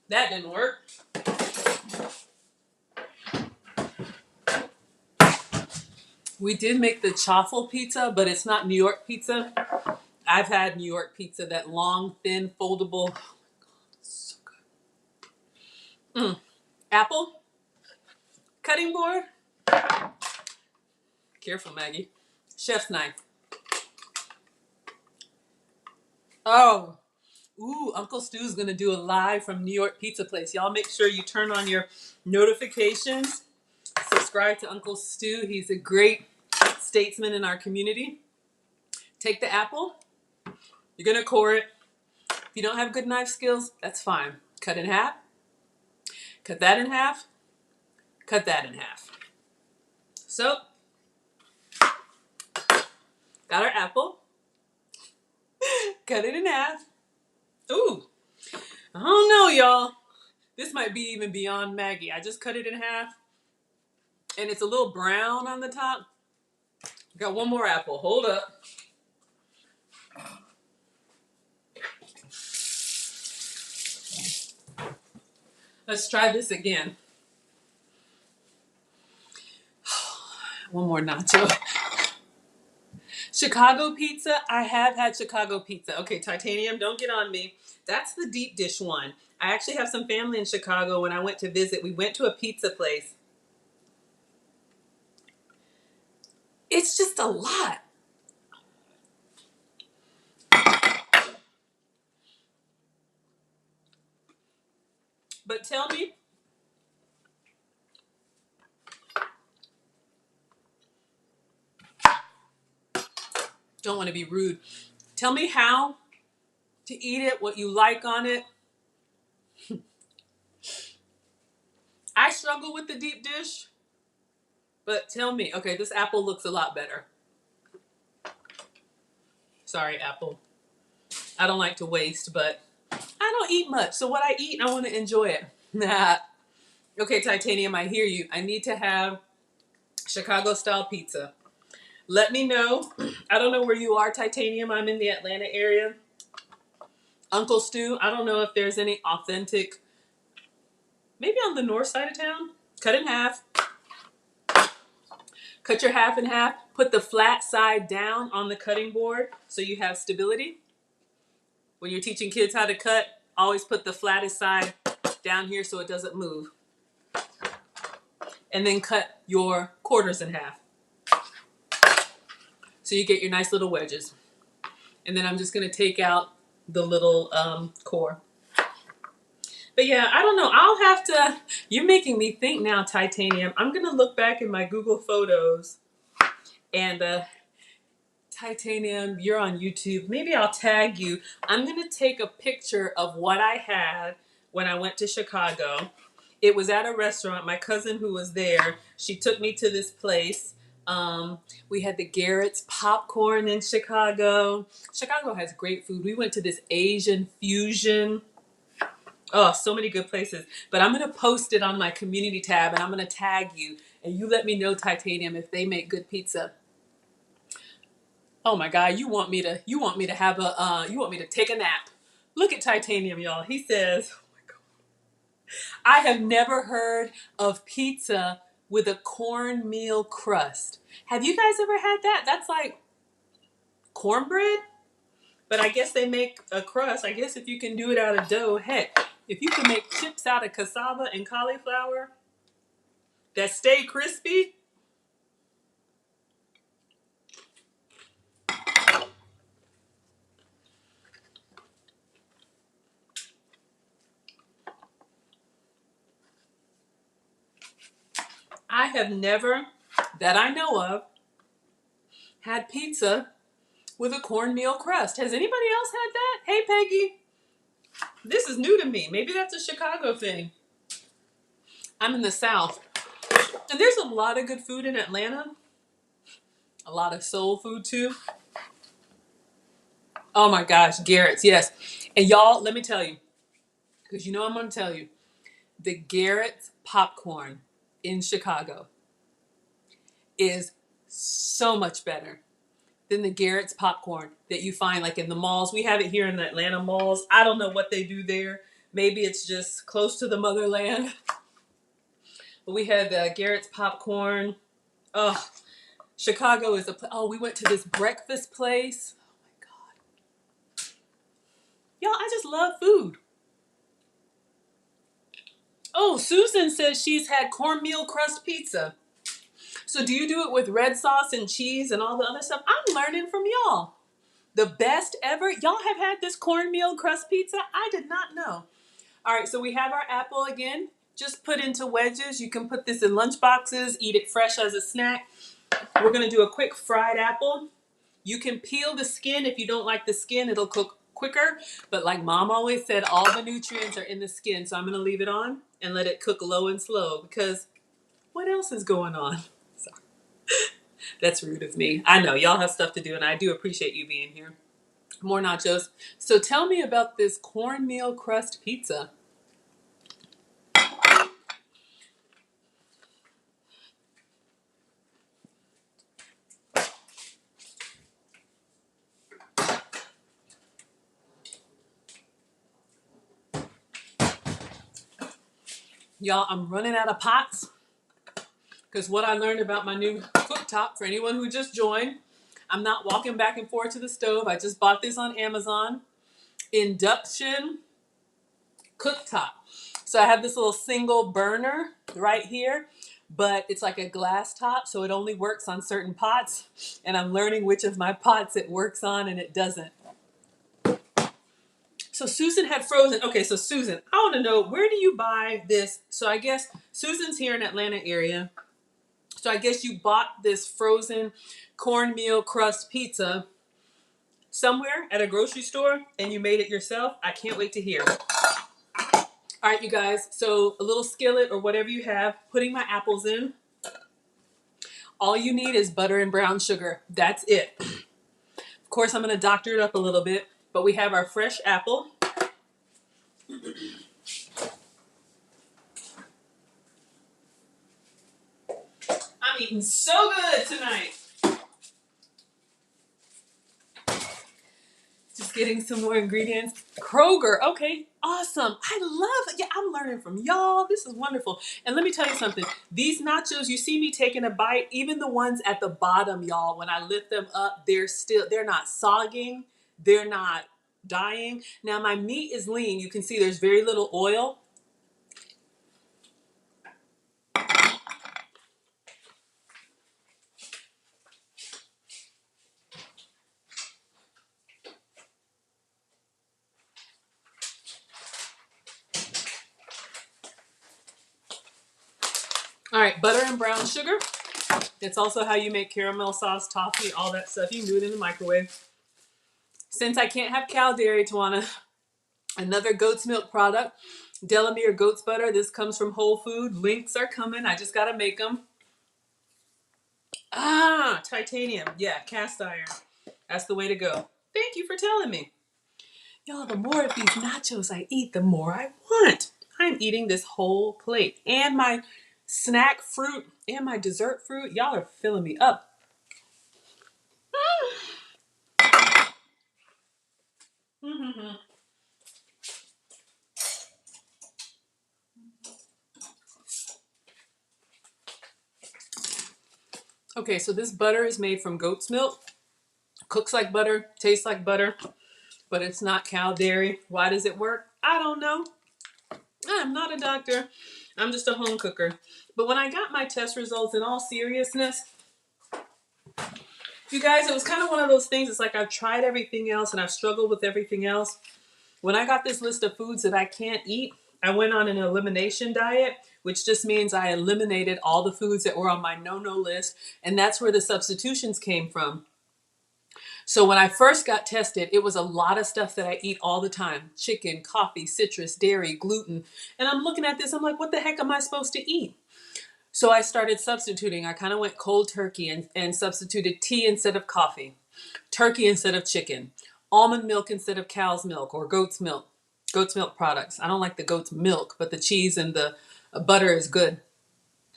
That didn't work. We did make the chaffle pizza, but it's not New York pizza. I've had New York pizza, that long, thin, foldable. Oh my God, so good. Apple, cutting board. Careful, Maggie. Chef's knife. Oh, ooh, Uncle Stu's gonna do a live from New York Pizza Place. Y'all make sure you turn on your notifications. Subscribe to Uncle Stu. He's a great statesman in our community. Take the apple. You're gonna core it. If you don't have good knife skills, that's fine. Cut in half. Cut that in half. Cut that in half. So, got our apple. Cut it in half. Ooh, I don't know, y'all. This might be even beyond Maggie. I just cut it in half, and it's a little brown on the top. Got one more apple. Hold up. Let's try this again. One more nacho. Chicago pizza. I have had Chicago pizza. Okay, Titanium, don't get on me. That's the deep dish one. I actually have some family in Chicago. When I went to visit, we went to a pizza place. It's just a lot. But tell me, don't want to be rude. Tell me how to eat it, what you like on it. I struggle with the deep dish, but tell me. Okay, this apple looks a lot better. Sorry, apple. I don't like to waste, but I don't eat much. So what I eat, I want to enjoy it. Nah. Okay, Titanium, I hear you. I need to have Chicago style pizza. Let me know. I don't know where you are, Titanium. I'm in the Atlanta area. Uncle Stu, I don't know if there's any authentic, maybe on the north side of town. Cut in half. Cut your half in half. Put the flat side down on the cutting board so you have stability. When you're teaching kids how to cut, always put the flattest side down here so it doesn't move. And then cut your quarters in half. So you get your nice little wedges. And then I'm just going to take out the little core. But yeah, I don't know. I'll have to, you're making me think now, Titanium. I'm going to look back in my Google Photos and Titanium, you're on YouTube. Maybe I'll tag you. I'm going to take a picture of what I had when I went to Chicago. It was at a restaurant. My cousin who was there, she took me to this place. We had the Garrett's popcorn in Chicago. Chicago has great food. We went to this Asian fusion. Oh, so many good places. But I'm going to post it on my community tab and I'm going to tag you. And you let me know, Titanium, if they make good pizza. Oh my God, you want me to have a, you want me to take a nap. Look at Titanium, y'all. He says, oh my God, I have never heard of pizza with a cornmeal crust. Have you guys ever had that? That's like cornbread, but I guess they make a crust. I guess if you can do it out of dough, heck, if you can make chips out of cassava and cauliflower that stay crispy. I have never, that I know of, had pizza with a cornmeal crust. Has anybody else had that? Hey, Peggy. This is new to me. Maybe that's a Chicago thing. I'm in the South. And there's a lot of good food in Atlanta. A lot of soul food too. Oh my gosh, Garrett's, yes. And y'all, let me tell you, because you know I'm going to tell you, the Garrett's popcorn in Chicago is so much better than the Garrett's popcorn that you find like in the malls. We have it here in the Atlanta malls. I don't know what they do there. Maybe it's just close to the motherland. But we had Garrett's popcorn. Oh, Chicago is a oh, we went to this breakfast place. Oh my God. Y'all, I just love food. Oh, Susan says she's had cornmeal crust pizza. So do you do it with red sauce and cheese and all the other stuff? I'm learning from y'all. The best ever. Y'all have had this cornmeal crust pizza? I did not know. All right, so we have our apple again. Just put into wedges. You can put this in lunch boxes, eat it fresh as a snack. We're gonna do a quick fried apple. You can peel the skin. If you don't like the skin, it'll cook quicker. But like Mom always said, all the nutrients are in the skin. So I'm gonna leave it on and let it cook low and slow because what else is going on? Sorry. That's rude of me. I know, y'all have stuff to do and I do appreciate you being here. More nachos. So tell me about this cornmeal crust pizza. Y'all, I'm running out of pots because what I learned about my new cooktop, for anyone who just joined, I'm not walking back and forth to the stove. I just bought this on Amazon. Induction cooktop. So I have this little single burner right here, but it's like a glass top, so it only works on certain pots. And I'm learning which of my pots it works on and it doesn't. So Susan had frozen. Okay, so Susan, I want to know, where do you buy this? So I guess Susan's here in Atlanta area. So I guess you bought this frozen cornmeal crust pizza somewhere at a grocery store and you made it yourself. I can't wait to hear. All right, you guys, so a little skillet or whatever you have, putting my apples in. All you need is butter and brown sugar. That's it. Of course, I'm going to doctor it up a little bit, but we have our fresh apple. I'm eating so good tonight. Just getting some more ingredients. Kroger, okay, awesome. I love it. Yeah, I'm learning from y'all. This is wonderful. And let me tell you something. These nachos, you see me taking a bite, even the ones at the bottom, y'all, when I lift them up, they're not sogging. They're not dying. Now my meat is lean. You can see there's very little oil. All right, butter and brown sugar. It's also how you make caramel sauce, toffee, all that stuff. You can do it in the microwave. Since I can't have cow dairy, Tawana, another goat's milk product, Delamere goat's butter. This comes from Whole Food. Links are coming. I just got to make them. Ah, titanium. Yeah, cast iron. That's the way to go. Thank you for telling me. Y'all, the more of these nachos I eat, the more I want. I'm eating this whole plate. And my snack fruit and my dessert fruit. Y'all are filling me up. Mm-hmm. Okay, so this butter is made from goat's milk. Cooks like butter, tastes like butter, but it's not cow dairy. Why does it work? I don't know. I'm not a doctor. I'm just a home cooker. But when I got my test results, in all seriousness, you guys, it was kind of one of those things. It's like I've tried everything else and I've struggled with everything else. When I got this list of foods that I can't eat, I went on an elimination diet, which just means I eliminated all the foods that were on my no-no list. And that's where the substitutions came from. So when I first got tested, it was a lot of stuff that I eat all the time. Chicken, coffee, citrus, dairy, gluten. And I'm looking at this, I'm like, what the heck am I supposed to eat? So I started substituting. I kind of went cold turkey and substituted tea instead of coffee, turkey instead of chicken, almond milk instead of cow's milk or goat's milk products. I don't like the goat's milk, but the cheese and the butter is good.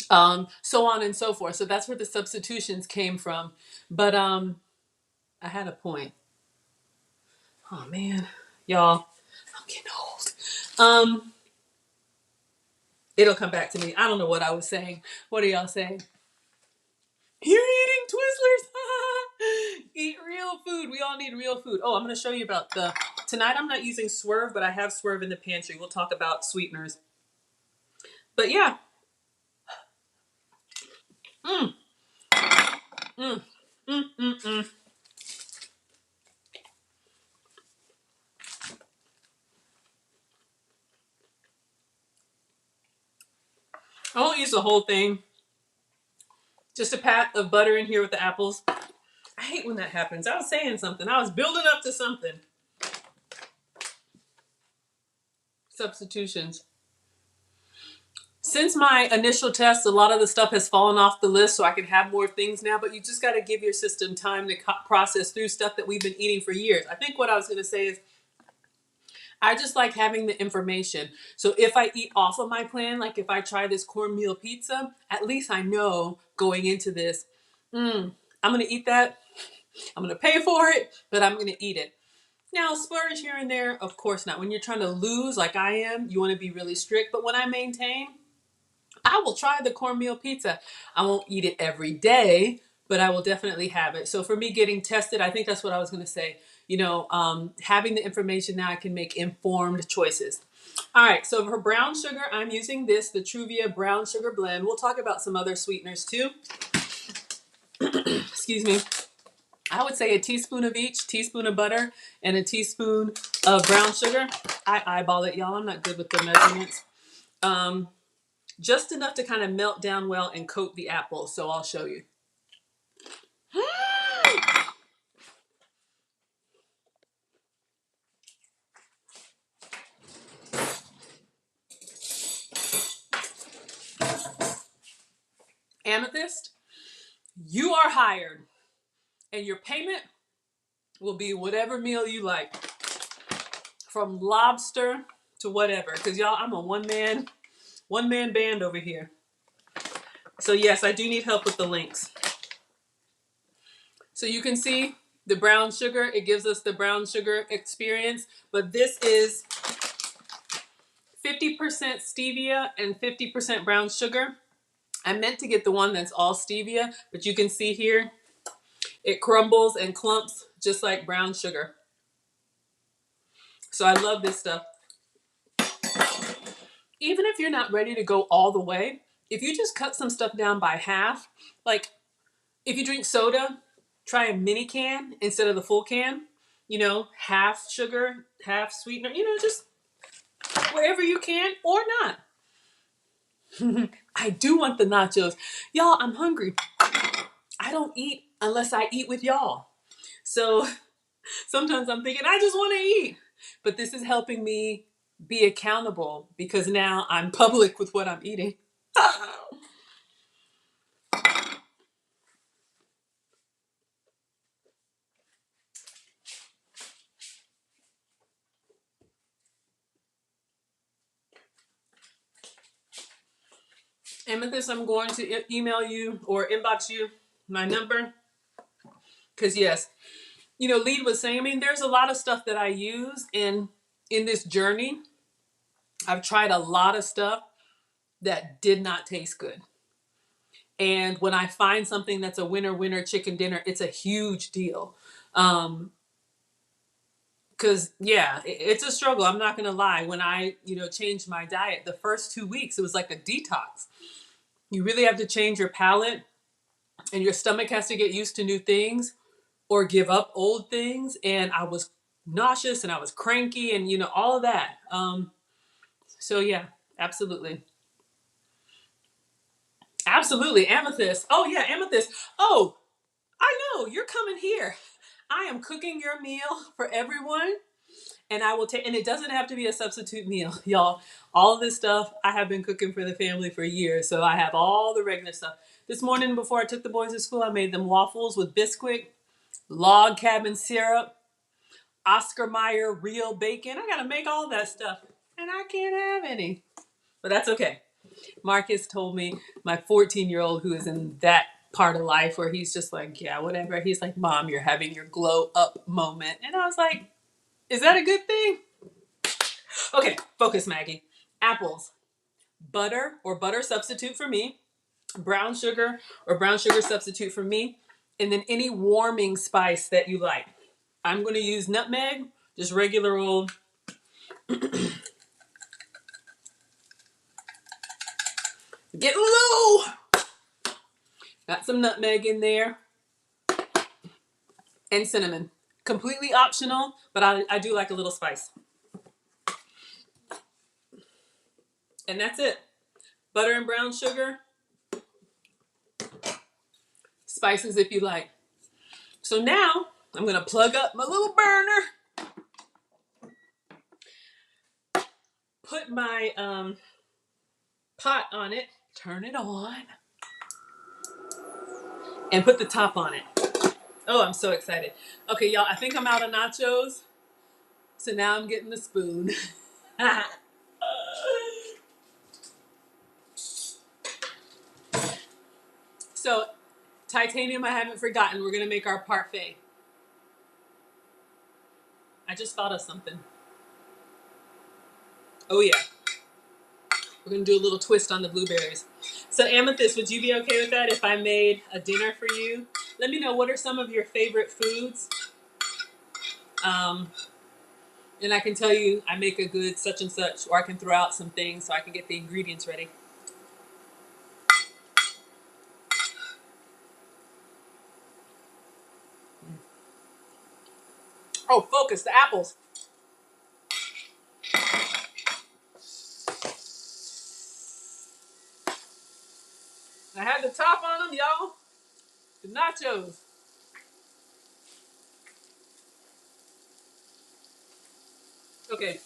So on and so forth. So that's where the substitutions came from. But I had a point. Oh man, y'all, I'm getting old. It'll come back to me. I don't know what I was saying. What are y'all saying? You're eating Twizzlers. Eat real food. We all need real food. Oh, I'm going to show you about tonight I'm not using Swerve, but I have Swerve in the pantry. We'll talk about sweeteners. But yeah. Mm. Mm. Mm. Mm. Mm. I won't use the whole thing. Just a pat of butter in here with the apples. I hate when that happens. I was saying something. I was building up to something. Substitutions. Since my initial test, a lot of the stuff has fallen off the list, so I can have more things now, but you just got to give your system time to process through stuff that we've been eating for years. I think what I was going to say is I just like having the information. So if I eat off of my plan, like if I try this cornmeal pizza, at least I know going into this, I'm going to eat that. I'm going to pay for it, but I'm going to eat it. Now, splurge here and there, of course not. When you're trying to lose like I am, you want to be really strict. But when I maintain, I will try the cornmeal pizza. I won't eat it every day, but I will definitely have it. So for me getting tested, I think that's what I was going to say. Having the information now, I can make informed choices. All right, so for brown sugar, I'm using this, the Truvia brown sugar blend. We'll talk about some other sweeteners too. Excuse me. I would say a teaspoon of each, teaspoon of butter, and a teaspoon of brown sugar. I eyeball it, y'all. I'm not good with the measurements. Just enough to kind of melt down well and coat the apple. So I'll show you. Amethyst, you are hired, and your payment will be whatever meal you like, from lobster to whatever. Because y'all, I'm a one man band over here. So yes, I do need help with the links. So you can see the brown sugar, it gives us the brown sugar experience, but this is 50% stevia and 50% brown sugar. I meant to get the one that's all stevia, but you can see here, it crumbles and clumps just like brown sugar. So I love this stuff. Even if you're not ready to go all the way, if you just cut some stuff down by half, like if you drink soda, try a mini can instead of the full can, half sugar, half sweetener, just wherever you can or not. I do want the nachos. Y'all, I'm hungry. I don't eat unless I eat with y'all. So sometimes I'm thinking, I just want to eat. But this is helping me be accountable because now I'm public with what I'm eating. Amethyst, I'm going to email you or inbox you my number. Because yes, Lead was saying, I mean, there's a lot of stuff that I use in this journey. I've tried a lot of stuff that did not taste good. And when I find something that's a winner chicken dinner, it's a huge deal. Because it's a struggle. I'm not gonna lie. When I changed my diet, the first 2 weeks it was like a detox. You really have to change your palate, and your stomach has to get used to new things or give up old things. And I was nauseous and I was cranky and all of that. So yeah, absolutely. Absolutely. Amethyst. Oh yeah, amethyst. Oh, I know, you're coming here. I am cooking your meal for everyone, and I will take, and it doesn't have to be a substitute meal, y'all. All of this stuff I have been cooking for the family for years, so I have all the regular stuff. This morning before I took the boys to school, I made them waffles with Bisquick, log cabin syrup, Oscar Mayer real bacon. I gotta make all that stuff, and I can't have any, but that's okay. Marcus told me, my 14-year-old who is in that part of life where he's just like, yeah, whatever. He's like, Mom, you're having your glow up moment. And I was like, is that a good thing? Okay, focus, Maggie. Apples, butter or butter substitute for me, brown sugar or brown sugar substitute for me, and then any warming spice that you like. I'm going to use nutmeg, just regular old. Get low! Got some nutmeg in there. And cinnamon. Completely optional, but I do like a little spice. And that's it. Butter and brown sugar. Spices if you like. So now I'm going to plug up my little burner. Put my pot on it. Turn it on. And put the top on it. Oh, I'm so excited. Okay, y'all, I think I'm out of nachos. So now I'm getting the spoon. So, titanium, I haven't forgotten. We're going to make our parfait. I just thought of something. Oh, yeah. We're gonna do a little twist on the blueberries. So Amethyst, would you be okay with that if I made a dinner for you? Let me know, what are some of your favorite foods? And I can tell you I make a good such and such, or I can throw out some things so I can get the ingredients ready. Oh, focus, the apples. I had the top on them, y'all. The nachos. Okay.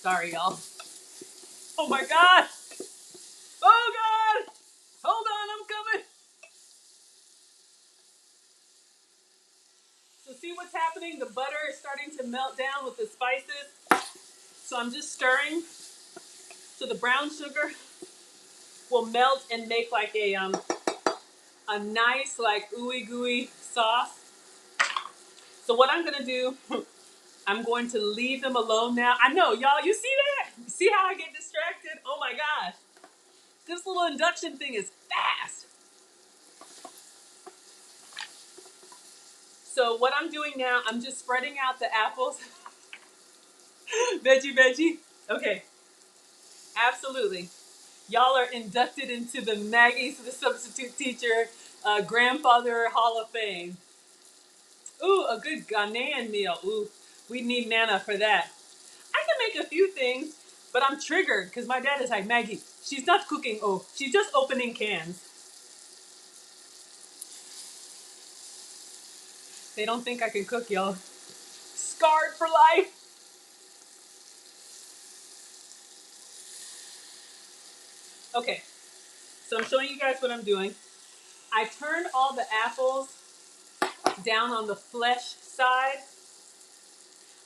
Sorry, y'all. Oh my God. Oh God. Hold on, I'm coming. So see what's happening? The butter is starting to melt down with the spices. So I'm just stirring. So the brown sugar will melt and make like a nice like ooey gooey sauce. So what I'm gonna do, I'm going to leave them alone now. I know, y'all, you see that? See how I get distracted? Oh my gosh. This little induction thing is fast. So what I'm doing now, I'm just spreading out the apples. Veggie. Okay, absolutely. Y'all are inducted into the Maggie's the Substitute Teacher Grandfather Hall of Fame. Ooh, a good Ghanaian meal. Ooh, we need Nana for that. I can make a few things, but I'm triggered because my dad is like, Maggie, she's not cooking. Oh, she's just opening cans. They don't think I can cook, y'all. Scarred for life. Okay, so I'm showing you guys what I'm doing. I turned all the apples down on the flesh side.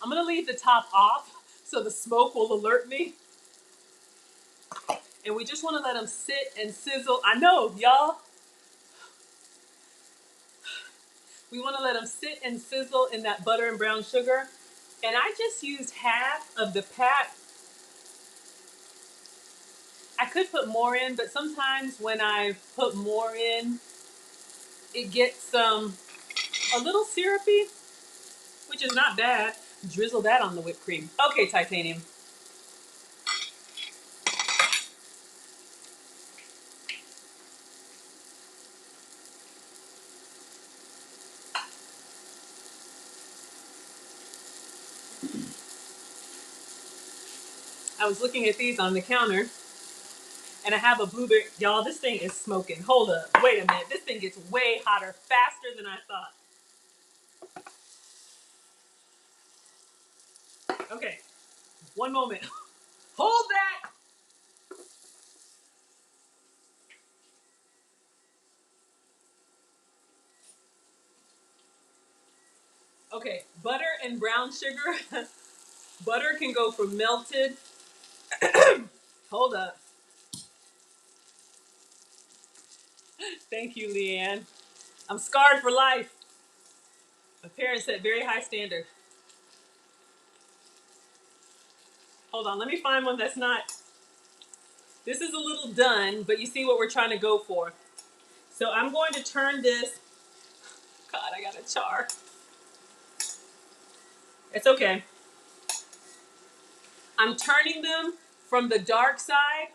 I'm gonna leave the top off so the smoke will alert me. And we just wanna let them sit and sizzle. I know, y'all. We wanna let them sit and sizzle in that butter and brown sugar. And I just used half of the pack. I could put more in, but sometimes when I put more in, it gets a little syrupy, which is not bad. Drizzle that on the whipped cream. Okay, Titanium. I was looking at these on the counter, and I have a blueberry. Y'all, this thing is smoking. Hold up. Wait a minute. This thing gets way hotter faster than I thought. Okay, one moment. Hold that. Okay, butter and brown sugar. Butter can go from melted. Hold up. Thank you, Leanne. I'm scarred for life. My parents set very high standards. Hold on, let me find one that's not. This is a little done, but you see what we're trying to go for. So I'm going to turn this. God, I got a char. It's okay. I'm turning them from the dark side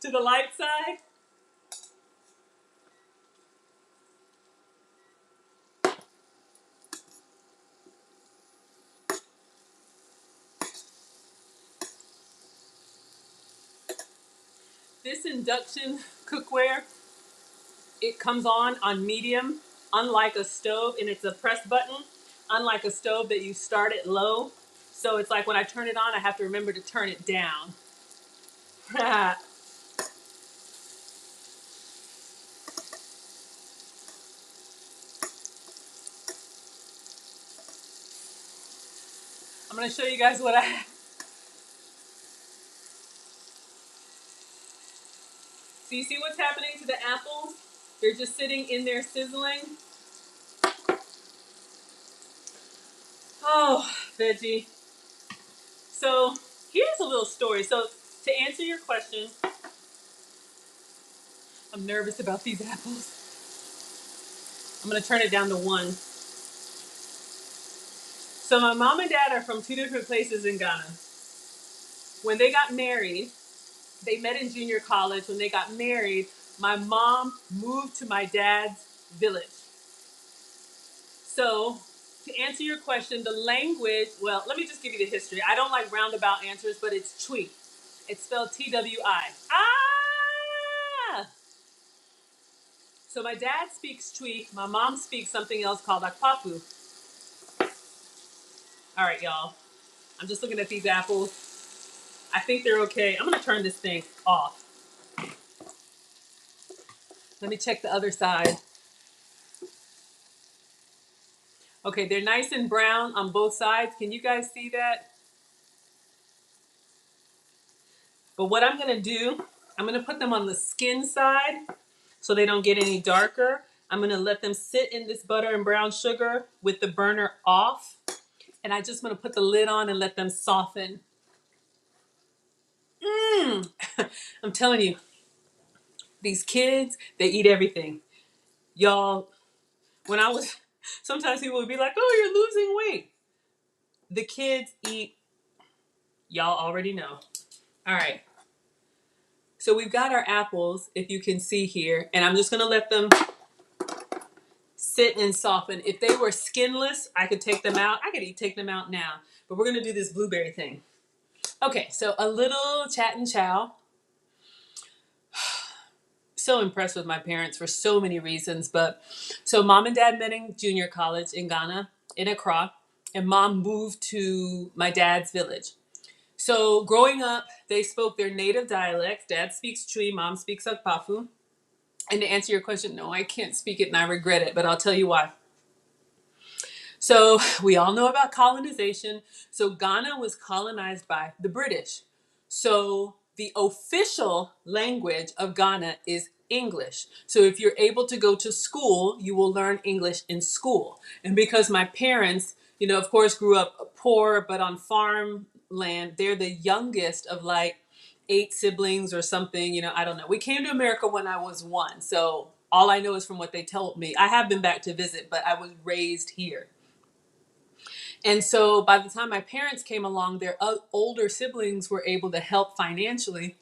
to the light side. This induction cookware, it comes on medium, unlike a stove, and it's a press button, unlike a stove that you start at low. So it's like when I turn it on, I have to remember to turn it down. I'm gonna show you guys what I have. So you see what's happening to the apples? They're just sitting in there sizzling. Oh, veggie. So here's a little story. So to answer your question, I'm nervous about these apples. I'm gonna turn it down to 1. So my mom and dad are from 2 different places in Ghana. When they got married, they met in junior college. When they got married, my mom moved to my dad's village. So to answer your question, the language, well, let me just give you the history. I don't like roundabout answers, but it's Twi. It's spelled Twi. Ah! So my dad speaks Twi. My mom speaks something else called Akpapu. All right, y'all. I'm just looking at these apples. I think they're okay. I'm going to turn this thing off. Let me check the other side. Okay, they're nice and brown on both sides. Can you guys see that? But what I'm going to do, I'm going to put them on the skin side so they don't get any darker. I'm going to let them sit in this butter and brown sugar with the burner off. And I just want to put the lid on and let them soften. I'm telling you, these kids, they eat everything. Y'all, sometimes people would be like, oh, you're losing weight. The kids eat, y'all already know. All right. So we've got our apples, if you can see here, and I'm just going to let them sit and soften. If they were skinless, I could take them out. I could take them out now, but we're going to do this blueberry thing. Okay, so a little chat and chow. So impressed with my parents for so many reasons, but so mom and dad met in junior college in Ghana, in Accra, and mom moved to my dad's village. So growing up, they spoke their native dialect. Dad speaks Twi, mom speaks Akpafu. And to answer your question, no, I can't speak it and I regret it, but I'll tell you why. So we all know about colonization. So Ghana was colonized by the British. So the official language of Ghana is English. So if you're able to go to school, you will learn English in school. And because my parents, of course, grew up poor, but on farmland, they're the youngest of like 8 siblings or something, I don't know. We came to America when I was 1. So all I know is from what they told me. I have been back to visit, but I was raised here. And so by the time my parents came along, their older siblings were able to help financially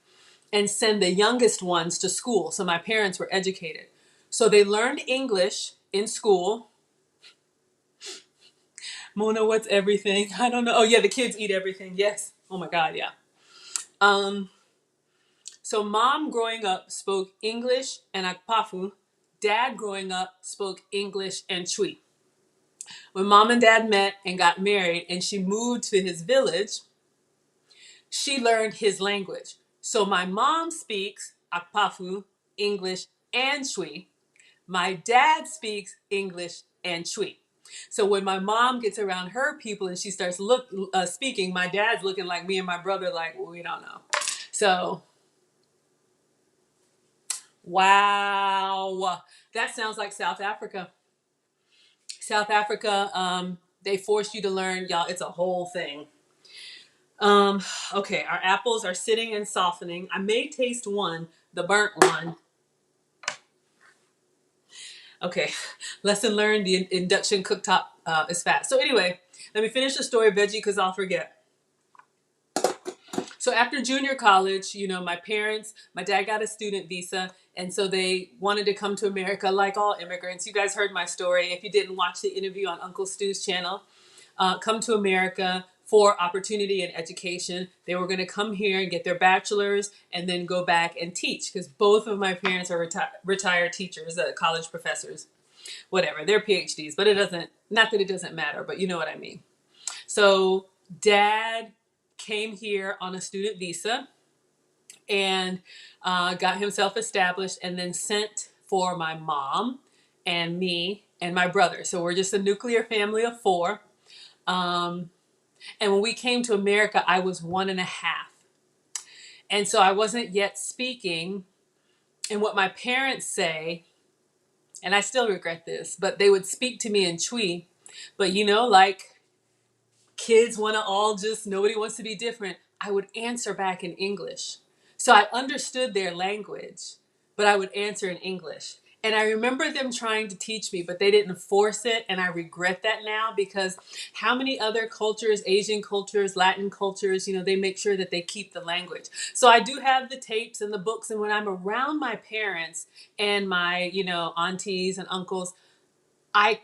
and send the youngest ones to school. So my parents were educated. So they learned English in school. Mona, what's everything? I don't know. Oh yeah, the kids eat everything. Yes. Oh my God, yeah. So mom growing up spoke English and Akpafu. Dad growing up spoke English and Twi. When mom and dad met and got married and she moved to his village, she learned his language. So my mom speaks Akpafu, English, and Twi. My dad speaks English and Twi. So when my mom gets around her people and she starts speaking, my dad's looking like me and my brother like, well, we don't know. So, wow. That sounds like South Africa. South Africa, they force you to learn, y'all, it's a whole thing. Okay, our apples are sitting and softening. I may taste one, the burnt one. Okay, lesson learned, the induction cooktop is fast. So anyway, let me finish the story, veggie, because I'll forget. So after junior college, my dad got a student visa, and so they wanted to come to America like all immigrants. You guys heard my story. If you didn't watch the interview on Uncle Stu's channel, come to America for opportunity and education. They were going to come here and get their bachelor's and then go back and teach, because both of my parents are retired teachers, college professors, whatever. They're PhDs, but not that it doesn't matter, but you know what I mean. So dad came here on a student visa and got himself established and then sent for my mom and me and my brother. So we're just a nuclear family of 4. And when we came to America, I was 1.5. And so I wasn't yet speaking. And what my parents say, and I still regret this, but they would speak to me in Twi. But like kids want to all just, nobody wants to be different, I would answer back in English. So I understood their language, but I would answer in English. And I remember them trying to teach me, but they didn't force it. And I regret that now, because how many other cultures, Asian cultures, Latin cultures, they make sure that they keep the language. So I do have the tapes and the books. And when I'm around my parents and my, aunties and uncles, I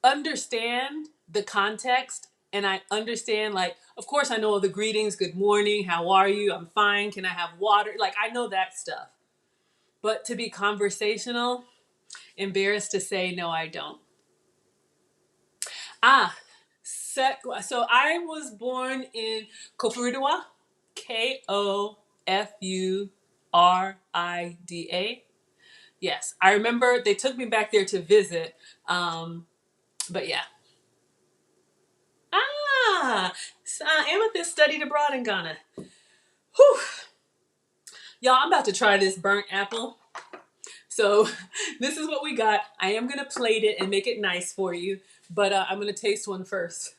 understand the context, and I understand, like, of course I know the greetings, good morning, how are you, I'm fine, can I have water? Like, I know that stuff. But to be conversational, embarrassed to say, no, I don't. So I was born in Kofurida, Kofurida. Yes, I remember they took me back there to visit. But yeah. Amethyst studied abroad in Ghana. Whew. Y'all, I'm about to try this burnt apple. So this is what we got. I am going to plate it and make it nice for you, but I'm going to taste one first.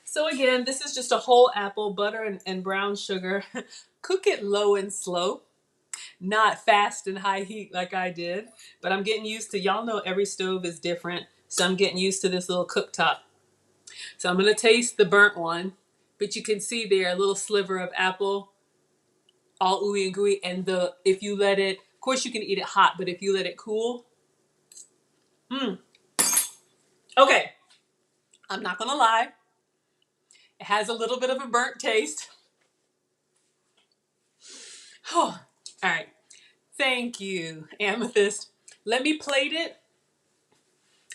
So again, this is just a whole apple, butter and brown sugar. Cook it low and slow, not fast and high heat like I did, but I'm getting used to, y'all know every stove is different, so I'm getting used to this little cooktop. So I'm going to taste the burnt one, but you can see there a little sliver of apple, all ooey and gooey, and if you let it, of course you can eat it hot, but if you let it cool, okay, I'm not gonna lie, it has a little bit of a burnt taste. Oh, all right, thank you, Amethyst. Let me plate it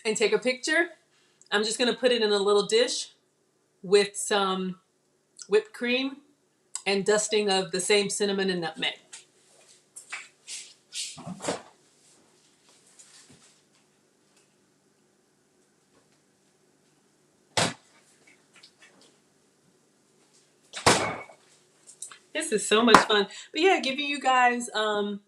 and take a picture. I'm just gonna put it in a little dish with some whipped cream and dusting of the same cinnamon and nutmeg. This is so much fun. But yeah, giving you guys, some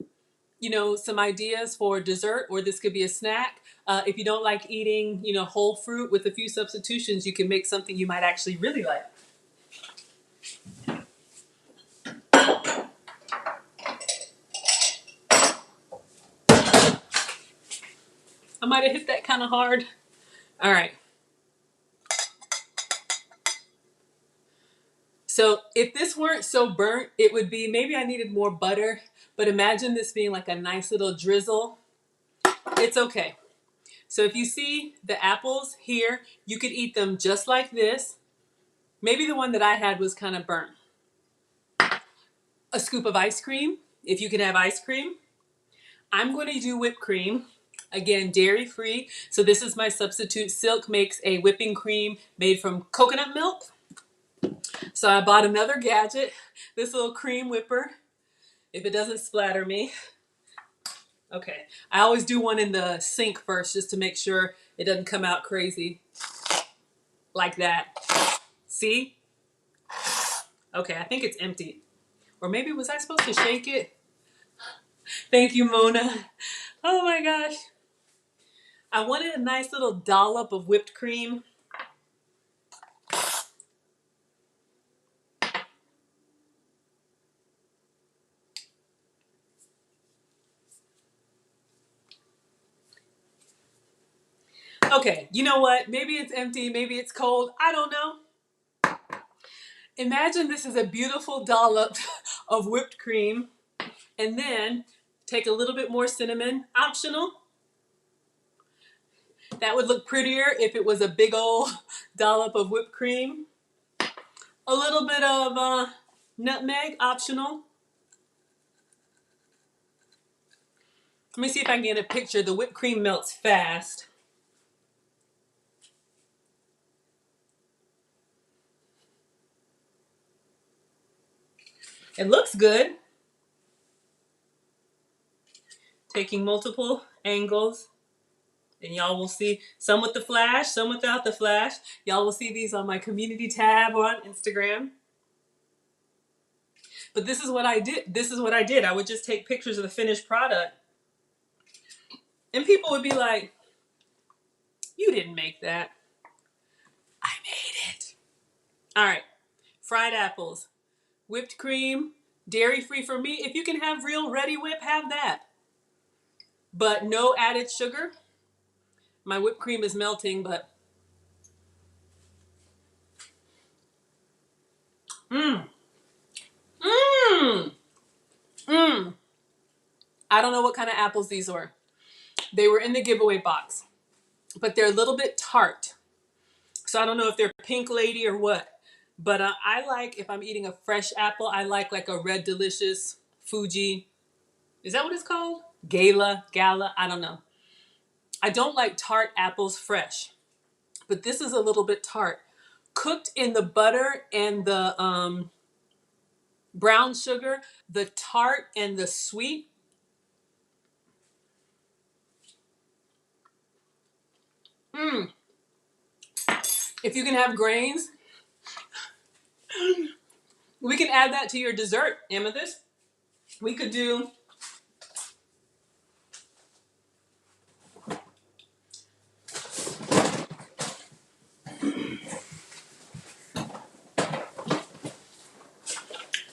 ideas for dessert, or this could be a snack. If you don't like eating, whole fruit, with a few substitutions, you can make something you might actually really like. I might have hit that kind of hard. All right. So if this weren't so burnt, it would be, maybe I needed more butter, but imagine this being like a nice little drizzle. It's okay. So if you see the apples here, you could eat them just like this. Maybe the one that I had was kind of burnt. A scoop of ice cream, if you can have ice cream. I'm going to do whipped cream. Again, dairy free. So this is my substitute. Silk makes a whipping cream made from coconut milk. So I bought another gadget, this little cream whipper, if it doesn't splatter me. Okay, I always do one in the sink first just to make sure it doesn't come out crazy. Like that. See? Okay, I think it's empty. Or maybe was I supposed to shake it? Thank you, Mona. Oh my gosh. I wanted a nice little dollop of whipped cream. Okay, you know what? Maybe it's empty, maybe it's cold. I don't know. Imagine this is a beautiful dollop of whipped cream, and then take a little bit more cinnamon, optional. That would look prettier if it was a big old dollop of whipped cream. A little bit of nutmeg, optional. Let me see if I can get a picture. The whipped cream melts fast. It looks good. Taking multiple angles. And y'all will see some with the flash, some without the flash. Y'all will see these on my community tab or on Instagram. But this is what I did. This is what I did. I would just take pictures of the finished product. And people would be like, You didn't make that. I made it. All right. Fried apples, whipped cream, dairy free for me. If you can have real ready whip, have that. But no added sugar. My whipped cream is melting, but mmm. Mmm. Mmm. I don't know what kind of apples these were. They were in the giveaway box, but they're a little bit tart. So I don't know if they're Pink Lady or what. But I like, if I'm eating a fresh apple, I like a Red Delicious Fuji. Is that what it's called? Gala, I don't know. I don't like tart apples fresh, but this is a little bit tart. Cooked in the butter and the brown sugar, the tart and the sweet. Mmm. If you can have grains, we can add that to your dessert, Amethyst. We could do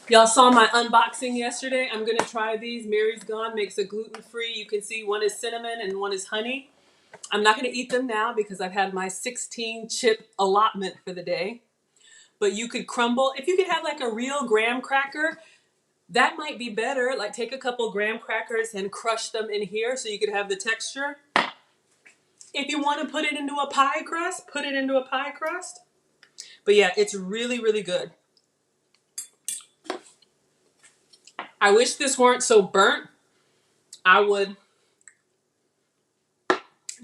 y'all saw my unboxing yesterday. I'm gonna try these. Mary's Gone makes a gluten-free. You can see one is cinnamon and one is honey. I'm not gonna eat them now because I've had my 16 chip allotment for the day. But you could crumble, if you could have like a real graham cracker, that might be better. Like take a couple graham crackers and crush them in here so you could have the texture. If you want to put it into a pie crust, put it into a pie crust. But yeah, it's really, really good. I wish this weren't so burnt. I would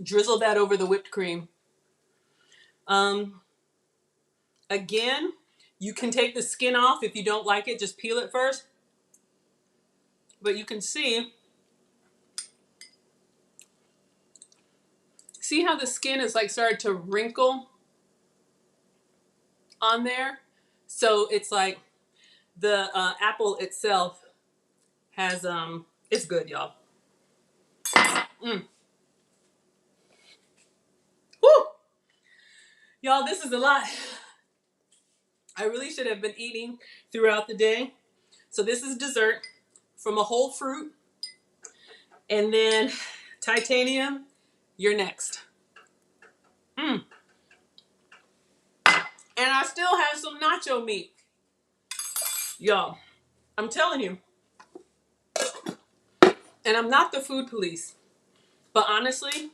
drizzle that over the whipped cream. Again, you can take the skin off if you don't like it. Just peel it first. But you can see how the skin is like started to wrinkle on there? So it's like the apple itself has, it's good, y'all. Mm. Woo! Y'all, this is a lot. I really should have been eating throughout the day. So this is dessert from a whole fruit. And then Titanium, you're next. Mm. And I still have some nacho meat. Y'all, I'm telling you. And I'm not the food police. But honestly,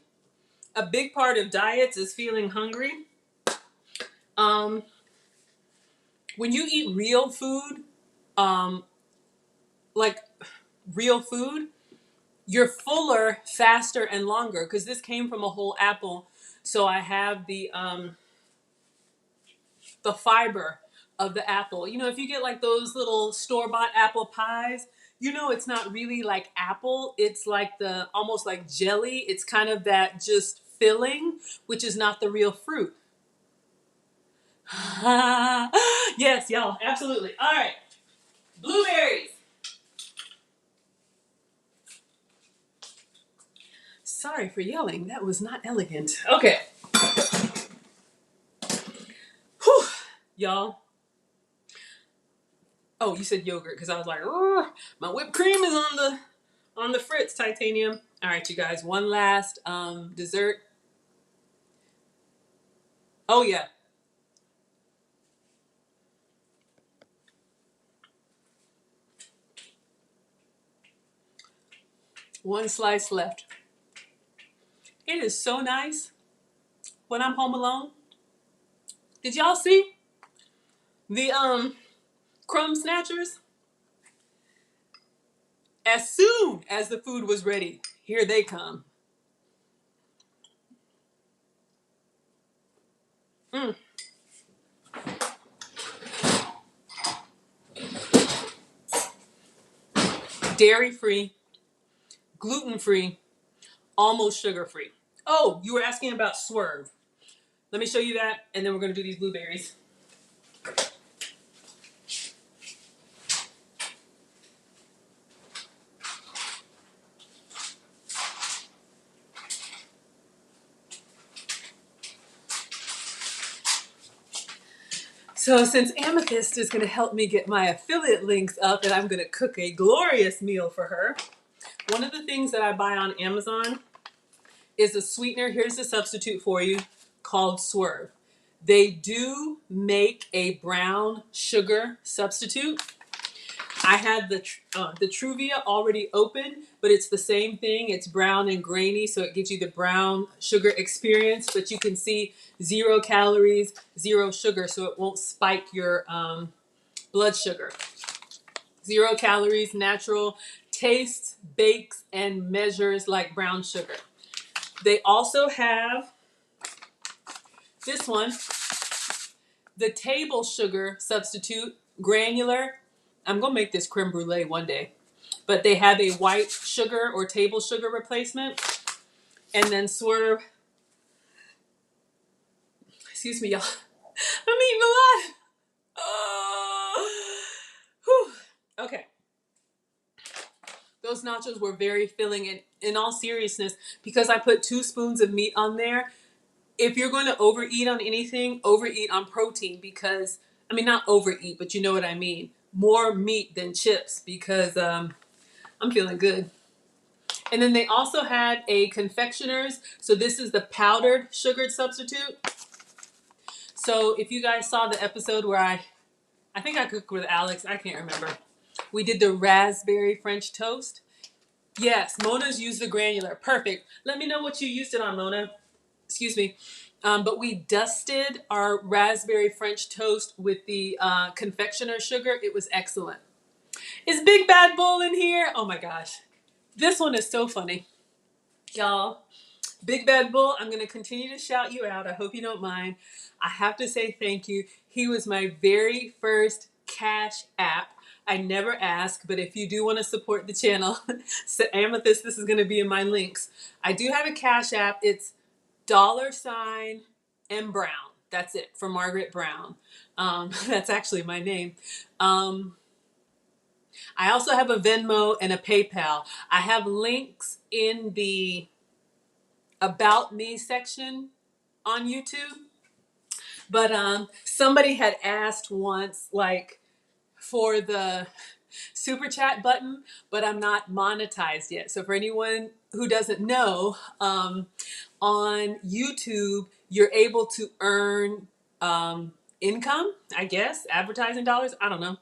a big part of diets is feeling hungry. When you eat real food, like real food, you're fuller, faster, and longer. Because this came from a whole apple, so I have the fiber of the apple. You know, if you get like those little store-bought apple pies, you know it's not really like apple. It's like the almost like jelly. It's kind of that just filling, which is not the real fruit. Yes, y'all, absolutely. All right, blueberries. Sorry for yelling. That was not elegant. Okay. Whew. Y'all. Oh, you said yogurt because I was like, my whipped cream is on the fritz, Titanium. All right, you guys. One last dessert. Oh yeah. One slice left. It is so nice when I'm home alone. Did y'all see the crumb snatchers? As soon as the food was ready, here they come. Mm. Dairy-free, gluten-free, almost sugar-free. Oh, you were asking about Swerve. Let me show you that, and then we're going to do these blueberries. So since Amethyst is going to help me get my affiliate links up and I'm going to cook a glorious meal for her, one of the things that I buy on Amazon is a sweetener. Here's the substitute for you, called Swerve. They do make a brown sugar substitute. I had the Truvia already open, but it's the same thing. It's brown and grainy, so it gives you the brown sugar experience, but you can see 0 calories, 0 sugar, so it won't spike your blood sugar. 0 calories, natural, tastes, bakes, and measures like brown sugar. They also have this one, the table sugar substitute, granular. I'm going to make this creme brulee one day. But they have a white sugar or table sugar replacement. And then Swerve. Excuse me, y'all. I'm eating a lot. Oh. Whew. Okay. Those nachos were very filling. And in all seriousness, because I put 2 spoons of meat on there, if you're going to overeat on anything, overeat on protein because, I mean, not overeat, but you know what I mean. More meat than chips because I'm feeling good. And then they also had a confectioner's. So this is the powdered sugared substitute. So if you guys saw the episode where I think I cooked with Alex, I can't remember. We did the raspberry French toast. Yes, Mona's used the granular. Perfect. Let me know what you used it on, Mona. Excuse me. But we dusted our raspberry French toast with the confectioner sugar. It was excellent. Is Big Bad Bull in here? Oh my gosh. This one is so funny. Y'all, Big Bad Bull, I'm going to continue to shout you out. I hope you don't mind. I have to say thank you. He was my very first Cash App. I never ask, but if you do want to support the channel, so Amethyst, this is going to be in my links. I do have a Cash App. It's $M Brown. That's it, for Margaret Brown. That's actually my name. I also have a Venmo and a PayPal. I have links in the About Me section on YouTube. But somebody had asked once, like, for the super chat button, but I'm not monetized yet. So for anyone who doesn't know, on YouTube, you're able to earn income, I guess, advertising dollars. I don't know.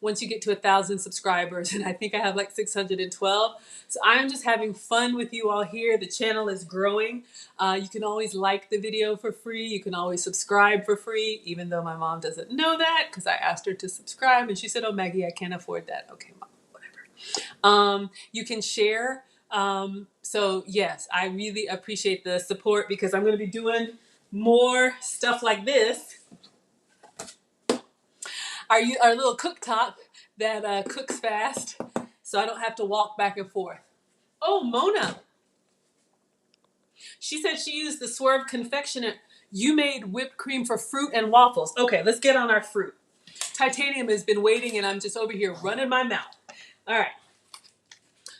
Once you get to 1,000 subscribers, and I think I have like 612. So I'm just having fun with you all here. The channel is growing. You can always like the video for free. You can always subscribe for free, even though my mom doesn't know that because I asked her to subscribe and she said, "Oh, Maggie, I can't afford that." Okay, Mom, whatever. You can share. So yes, I really appreciate the support because I'm going to be doing more stuff like this. Our little cooktop that cooks fast, so I don't have to walk back and forth. Oh, Mona. She said she used the Swerve confectioner. You made whipped cream for fruit and waffles. Okay, let's get on our fruit. Titanium has been waiting and I'm just over here running my mouth. All right.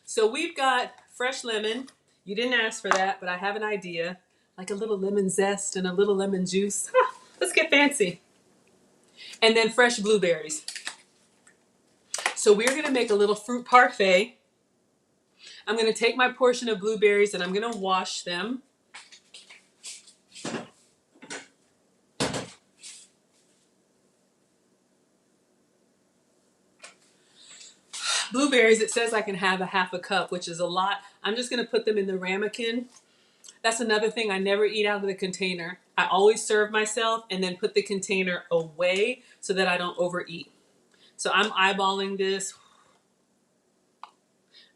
So we've got fresh lemon. You didn't ask for that, but I have an idea. Like a little lemon zest and a little lemon juice. Let's get fancy. And then fresh blueberries. So we're going to make a little fruit parfait. I'm going to take my portion of blueberries and I'm going to wash them. Blueberries, it says I can have a half a cup, which is a lot. I'm just going to put them in the ramekin. That's another thing. I never eat out of the container. I always serve myself and then put the container away so that I don't overeat. So I'm eyeballing this.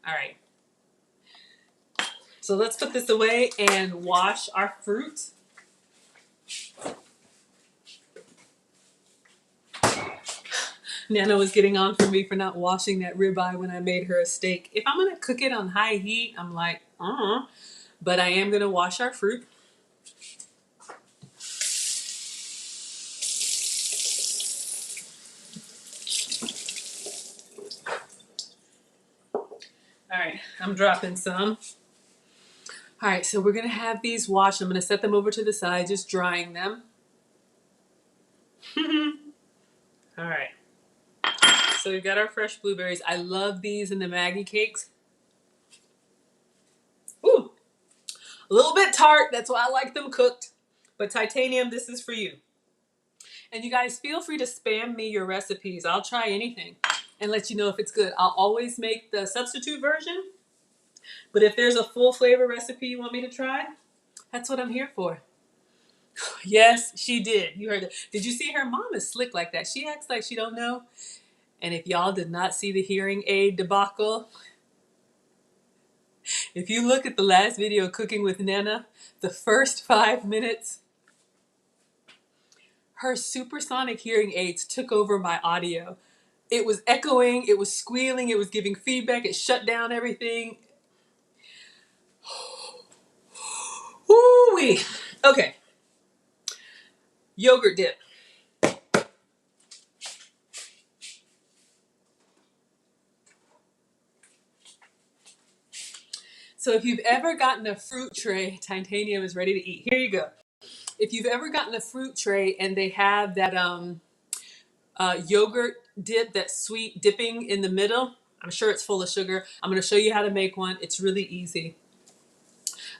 All right. So let's put this away and wash our fruit. Nana was getting on for me for not washing that ribeye when I made her a steak. If I'm going to cook it on high heat, I'm like, But I am going to wash our fruit. All right, I'm dropping some. All right, so we're going to have these washed. I'm going to set them over to the side, just drying them. All right. So we've got our fresh blueberries. I love these in the Maggie cakes. Ooh, a little bit tart. That's why I like them cooked. But Titanium, this is for you. And you guys feel free to spam me your recipes. I'll try anything and let you know if it's good. I'll always make the substitute version. But if there's a full flavor recipe you want me to try, that's what I'm here for. Yes, she did. You heard it. Did you see her mom is slick like that? She acts like she don't know. And if y'all did not see the hearing aid debacle, if you look at the last video, Cooking with Nana, the first 5 minutes, her supersonic hearing aids took over my audio. It was echoing, it was squealing, it was giving feedback, it shut down everything. Woo-wee. Okay. Yogurt dip. So if you've ever gotten a fruit tray, Titanium is ready to eat. Here you go. If you've ever gotten a fruit tray and they have that yogurt dip, that sweet dipping in the middle, I'm sure it's full of sugar. I'm going to show you how to make one. It's really easy.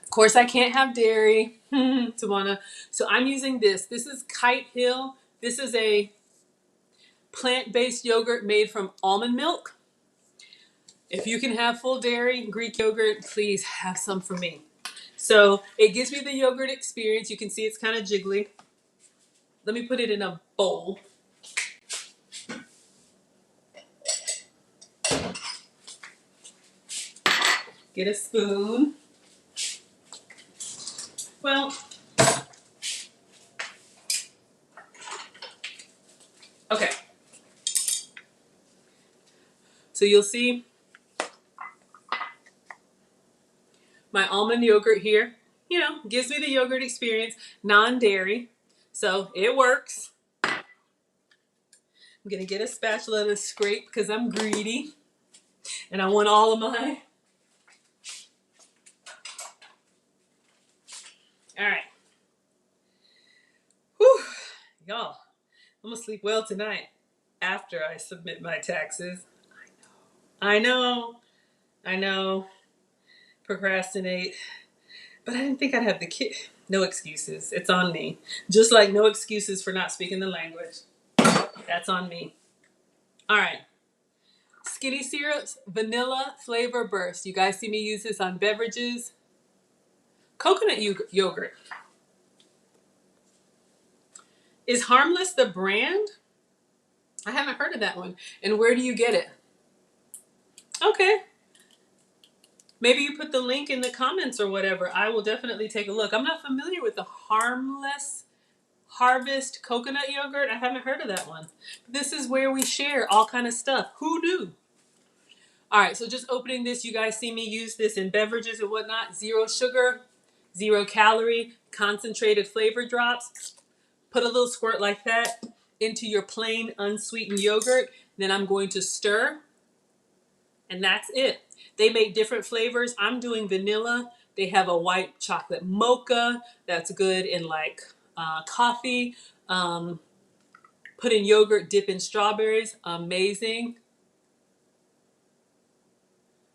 Of course, I can't have dairy, Tawana. So I'm using this. This is Kite Hill. This is a plant-based yogurt made from almond milk. If you can have full dairy Greek yogurt, please have some for me. So it gives me the yogurt experience. You can see it's kind of jiggly. Let me put it in a bowl. Get a spoon. Well, okay. So you'll see my almond yogurt here, you know, gives me the yogurt experience, non-dairy, so it works. I'm gonna get a spatula to scrape because I'm greedy and I want all of mine. All right. Whew, y'all, I'm gonna sleep well tonight after I submit my taxes. I know, procrastinate. But I didn't think I'd have the kid. No excuses. It's on me. Just like no excuses for not speaking the language. That's on me. All right. Skinny syrups, vanilla flavor burst. You guys see me use this on beverages. Coconut yogurt. Is Harmless the brand? I haven't heard of that one. And where do you get it? Okay. Maybe you put the link in the comments or whatever. I will definitely take a look. I'm not familiar with the Harmless Harvest coconut yogurt. I haven't heard of that one. This is where we share all kind of stuff. Who knew? All right, so just opening this, you guys see me use this in beverages and whatnot. 0 sugar, 0 calorie, concentrated flavor drops. Put a little squirt like that into your plain unsweetened yogurt. Then I'm going to stir, and that's it. They make different flavors. I'm doing vanilla. They have a white chocolate mocha that's good in like coffee. Put in yogurt, dip in strawberries. Amazing.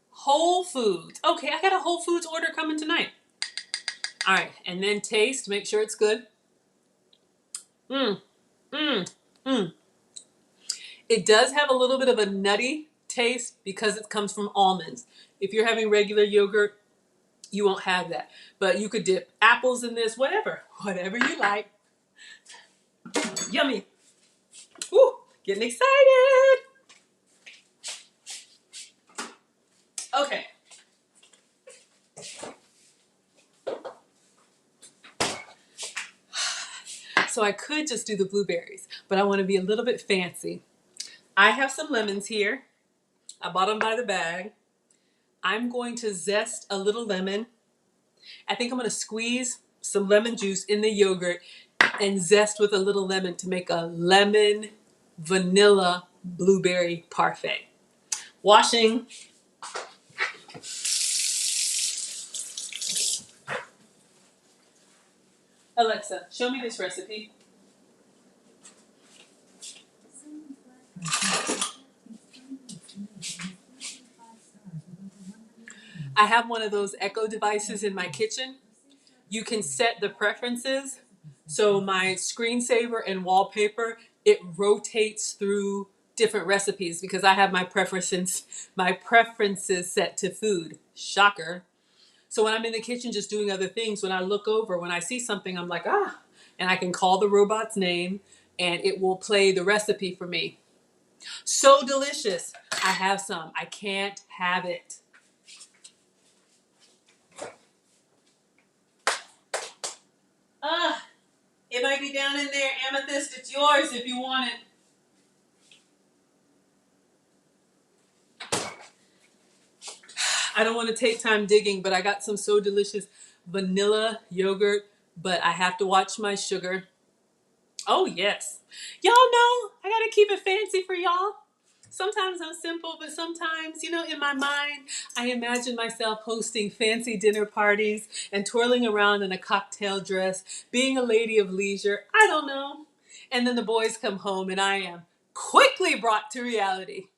Whole Foods. Okay, I got a Whole Foods order coming tonight. All right, and then taste. Make sure it's good. Mmm, mmm, mmm. It does have a little bit of a nutty taste because it comes from almonds. If you're having regular yogurt, you won't have that. But you could dip apples in this, whatever you like. Yummy. Woo, getting excited. Okay. So I could just do the blueberries, but I want to be a little bit fancy. I have some lemons here. I bought them by the bag. I'm going to zest a little lemon. I think I'm going to squeeze some lemon juice in the yogurt and zest with a little lemon to make a lemon vanilla blueberry parfait. Washing. Alexa, show me this recipe. I have one of those Echo devices in my kitchen. You can set the preferences. So my screensaver and wallpaper, it rotates through different recipes because I have my preferences set to food. Shocker. So when I'm in the kitchen just doing other things, when I look over, when I see something, I'm like, ah, and I can call the robot's name and it will play the recipe for me. So delicious. I have some. I can't have it. Ah, it might be down in there. Amethyst, it's yours if you want it. I don't want to take time digging, but I got some so delicious vanilla yogurt, but I have to watch my sugar. Oh, yes. Y'all know I got to keep it fancy for y'all. Sometimes I'm simple, but sometimes, in my mind, I imagine myself hosting fancy dinner parties and twirling around in a cocktail dress, being a lady of leisure. I don't know. And then the boys come home and I am quickly brought to reality.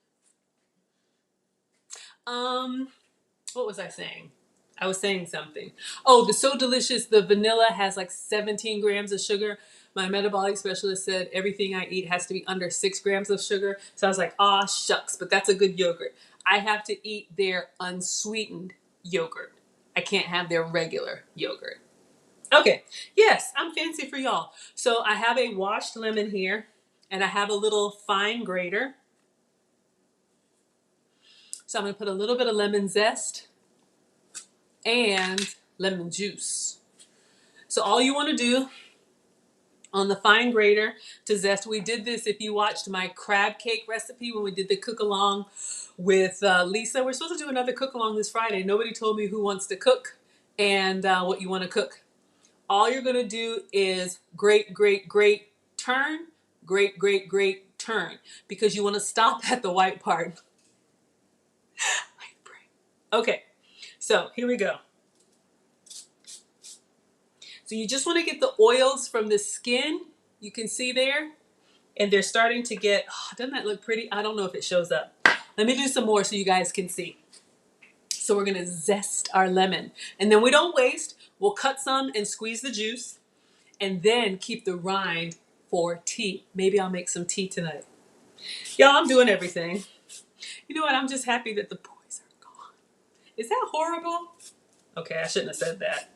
What was I saying? I was saying something. Oh, the so delicious. The vanilla has like 17 grams of sugar. My metabolic specialist said everything I eat has to be under 6 grams of sugar. So I was like, ah, shucks, but that's a good yogurt. I have to eat their unsweetened yogurt. I can't have their regular yogurt. Okay, yes, I'm fancy for y'all. So I have a washed lemon here, and I have a little fine grater. So I'm going to put a little bit of lemon zest and lemon juice. So all you want to do on the fine grater to zest, we did this if you watched my crab cake recipe when we did the cook along with Lisa. We're supposed to do another cook along this Friday. Nobody told me who wants to cook and what you want to cook. All you're going to do is grate, turn, grate, turn, because you want to stop at the white part. Okay, so here we go. So you just want to get the oils from the skin. You can see there. And they're starting to get, doesn't that look pretty? I don't know if it shows up. Let me do some more so you guys can see. So we're going to zest our lemon. And then we don't waste. We'll cut some and squeeze the juice. And then keep the rind for tea. Maybe I'll make some tea tonight. Y'all, I'm doing everything. You know what? I'm just happy that the boys are gone. Is that horrible? Okay, I shouldn't have said that.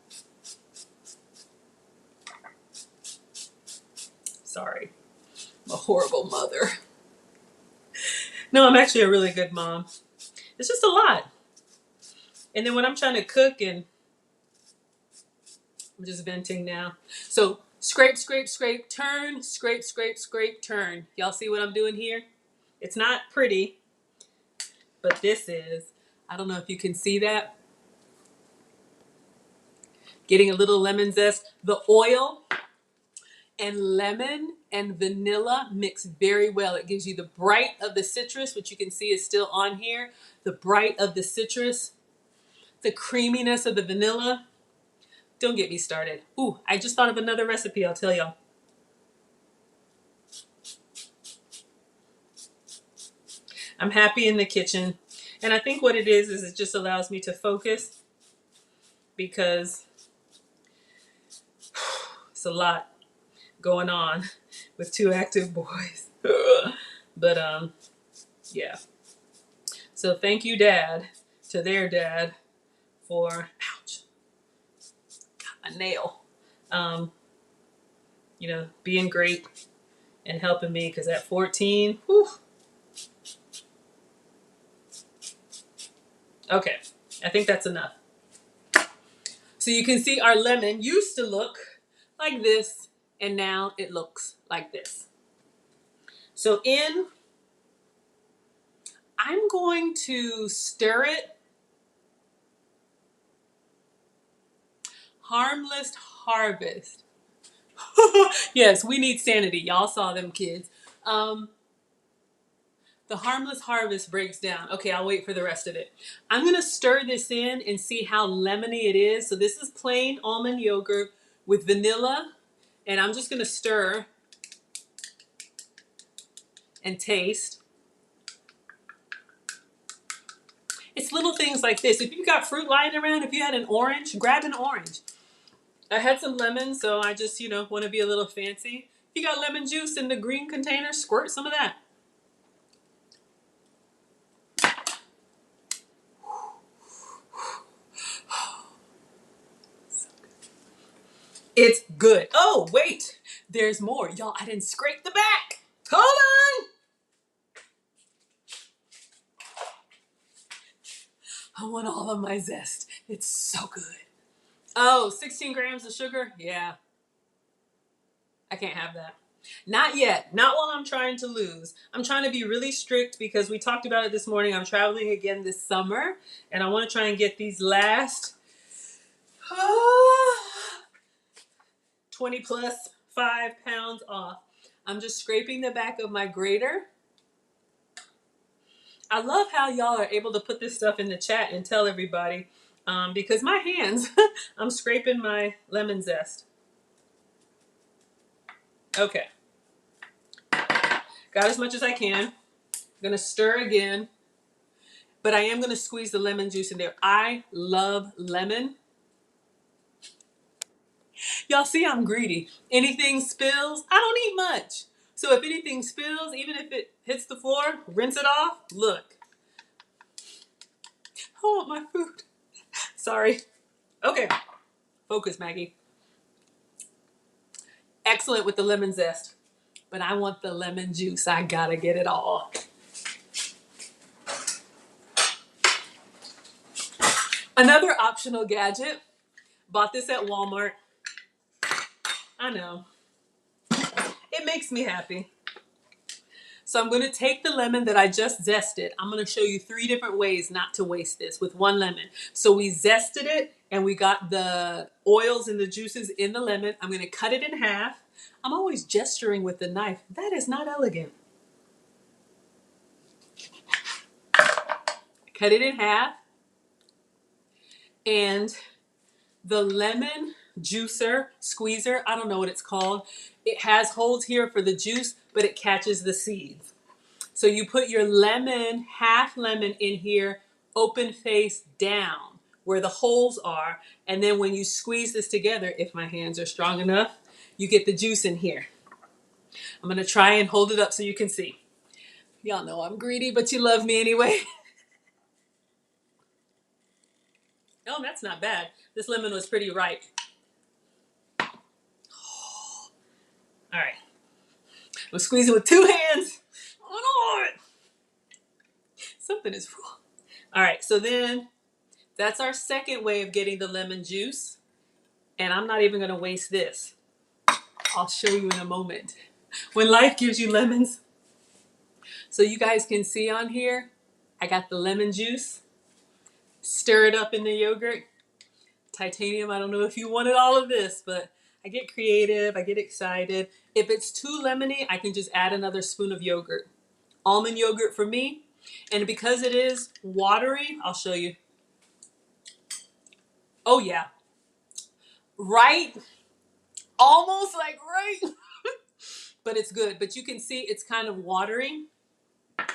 Sorry. I'm a horrible mother. No, I'm actually a really good mom. It's just a lot. And then when I'm trying to cook and I'm just venting now. So scrape, turn, scrape, turn. Y'all see what I'm doing here? It's not pretty, but this is. I don't know if you can see that. Getting a little lemon zest. The oil and lemon and vanilla mix very well. It gives you the bright of the citrus, which you can see is still on here. The bright of the citrus, the creaminess of the vanilla. Don't get me started. Ooh, I just thought of another recipe I'll tell y'all. I'm happy in the kitchen. And I think what it is it just allows me to focus because it's a lot going on with 2 active boys. But yeah. So thank you, Dad, to their dad for, ouch, got my nail. Being great and helping me because at 14, whew. Okay, I think that's enough. So you can see our lemon used to look like this, and now it looks like this. So I'm going to stir it. Harmless Harvest. Yes, we need sanity. Y'all saw them kids. The Harmless Harvest breaks down. Okay, I'll wait for the rest of it. I'm going to stir this in and see how lemony it is. So this is plain almond yogurt with vanilla. And I'm just going to stir and taste. It's little things like this. If you've got fruit lying around, if you had an orange, grab an orange. I had some lemon, so I just, want to be a little fancy. If you got lemon juice in the green container, squirt some of that. It's good. Oh, wait. There's more. Y'all, I didn't scrape the back. Hold on. I want all of my zest. It's so good. Oh, 16 grams of sugar? Yeah. I can't have that. Not yet. Not while I'm trying to lose. I'm trying to be really strict because we talked about it this morning. I'm traveling again this summer, and I want to try and get these last 20 plus 5 pounds off. I'm just scraping the back of my grater. I love how y'all are able to put this stuff in the chat and tell everybody because my hands, I'm scraping my lemon zest. Okay. Got as much as I can. I'm going to stir again. But I am going to squeeze the lemon juice in there. I love lemon. Y'all see I'm greedy. Anything spills, I don't eat much. So if anything spills, even if it hits the floor, rinse it off. Look. I want my food. Sorry. Okay. Focus, Maggie. Excellent with the lemon zest. But I want the lemon juice. I gotta get it all. Another optional gadget. Bought this at Walmart. I know. It makes me happy. So I'm going to take the lemon that I just zested. I'm going to show you 3 different ways not to waste this with 1 lemon. So we zested it and we got the oils and the juices in the lemon. I'm going to cut it in half. I'm always gesturing with the knife. That is not elegant. Cut it in half. And the lemon juicer, squeezer, I don't know what it's called. It has holes here for the juice, but it catches the seeds. So you put your lemon, half lemon in here, open face down where the holes are. And then when you squeeze this together, if my hands are strong enough, you get the juice in here. I'm going to try and hold it up so you can see. Y'all know I'm greedy, but you love me anyway. Oh, that's not bad. This lemon was pretty ripe. All right. I'm squeezing with 2 hands. Oh, Lord. Something is wrong. All right, so then that's our second way of getting the lemon juice. And I'm not even going to waste this. I'll show you in a moment. When life gives you lemons. So you guys can see on here, I got the lemon juice. Stir it up in the yogurt. Titanium, I don't know if you wanted all of this, but I get creative, I get excited. If it's too lemony, I can just add another spoon of yogurt. Almond yogurt for me. And because it is watery, I'll show you. Oh yeah. Right? Almost like right. But it's good. But you can see it's kind of watery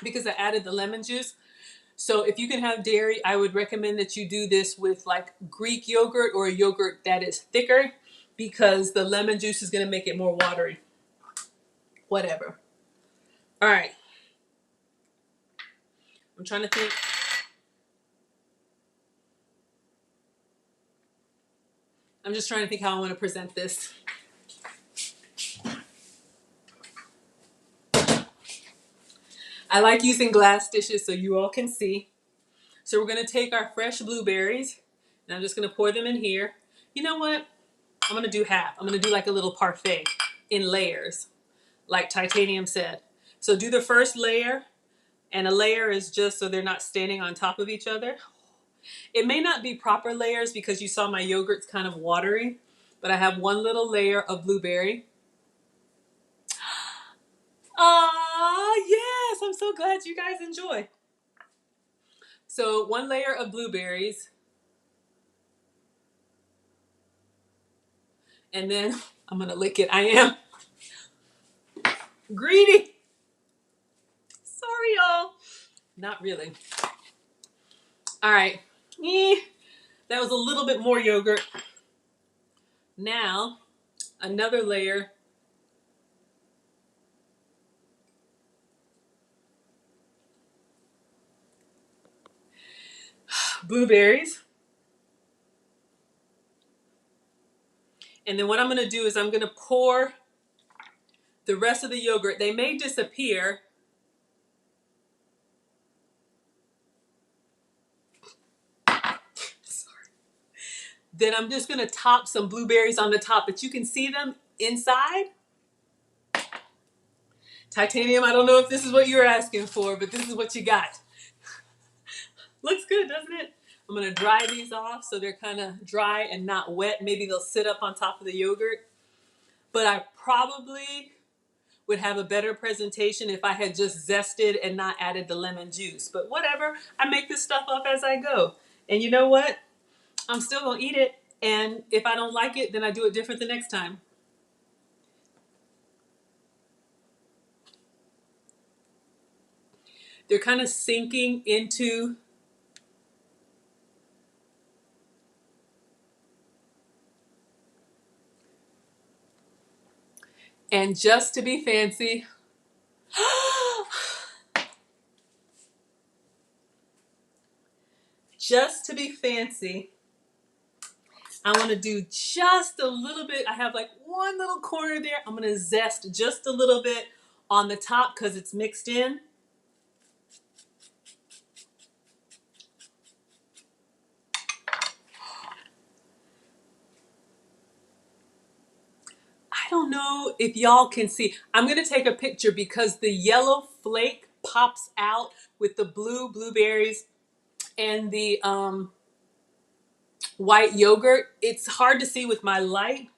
because I added the lemon juice. So if you can have dairy, I would recommend that you do this with like Greek yogurt or a yogurt that is thicker because the lemon juice is going to make it more watery. Whatever. All right. I'm trying to think. I'm just trying to think how I want to present this. I like using glass dishes so you all can see. So we're going to take our fresh blueberries and I'm just going to pour them in here. You know what? I'm going to do half. I'm going to do like a little parfait in layers, like Titanium said. So do the first layer, and a layer is just so they're not standing on top of each other. It may not be proper layers because you saw my yogurt's kind of watery, but I have 1 little layer of blueberry. Ah, yes, I'm so glad you guys enjoy. So 1 layer of blueberries. And then I'm going to lick it. I am greedy. Not really. All right. That was a little bit more yogurt. Now, another layer. Blueberries. And then what I'm going to do is I'm going to pour the rest of the yogurt. They may disappear. Sorry. Then I'm just going to top some blueberries on the top, but you can see them inside. Titanium, I don't know if this is what you were asking for, but this is what you got. Looks good, doesn't it? I'm going to dry these off so they're kind of dry and not wet. Maybe they'll sit up on top of the yogurt. But I probably would have a better presentation if I had just zested and not added the lemon juice. But whatever, I make this stuff up as I go. And you know what? I'm still going to eat it. And if I don't like it, then I do it different the next time. They're kind of sinking into and just to be fancy, just to be fancy, I want to do just a little bit. I have like one little corner there. I'm going to zest just a little bit on the top because it's mixed in. I don't know if y'all can see. I'm going to take a picture because the yellow flake pops out with the blueberries and the white yogurt. It's hard to see with my light.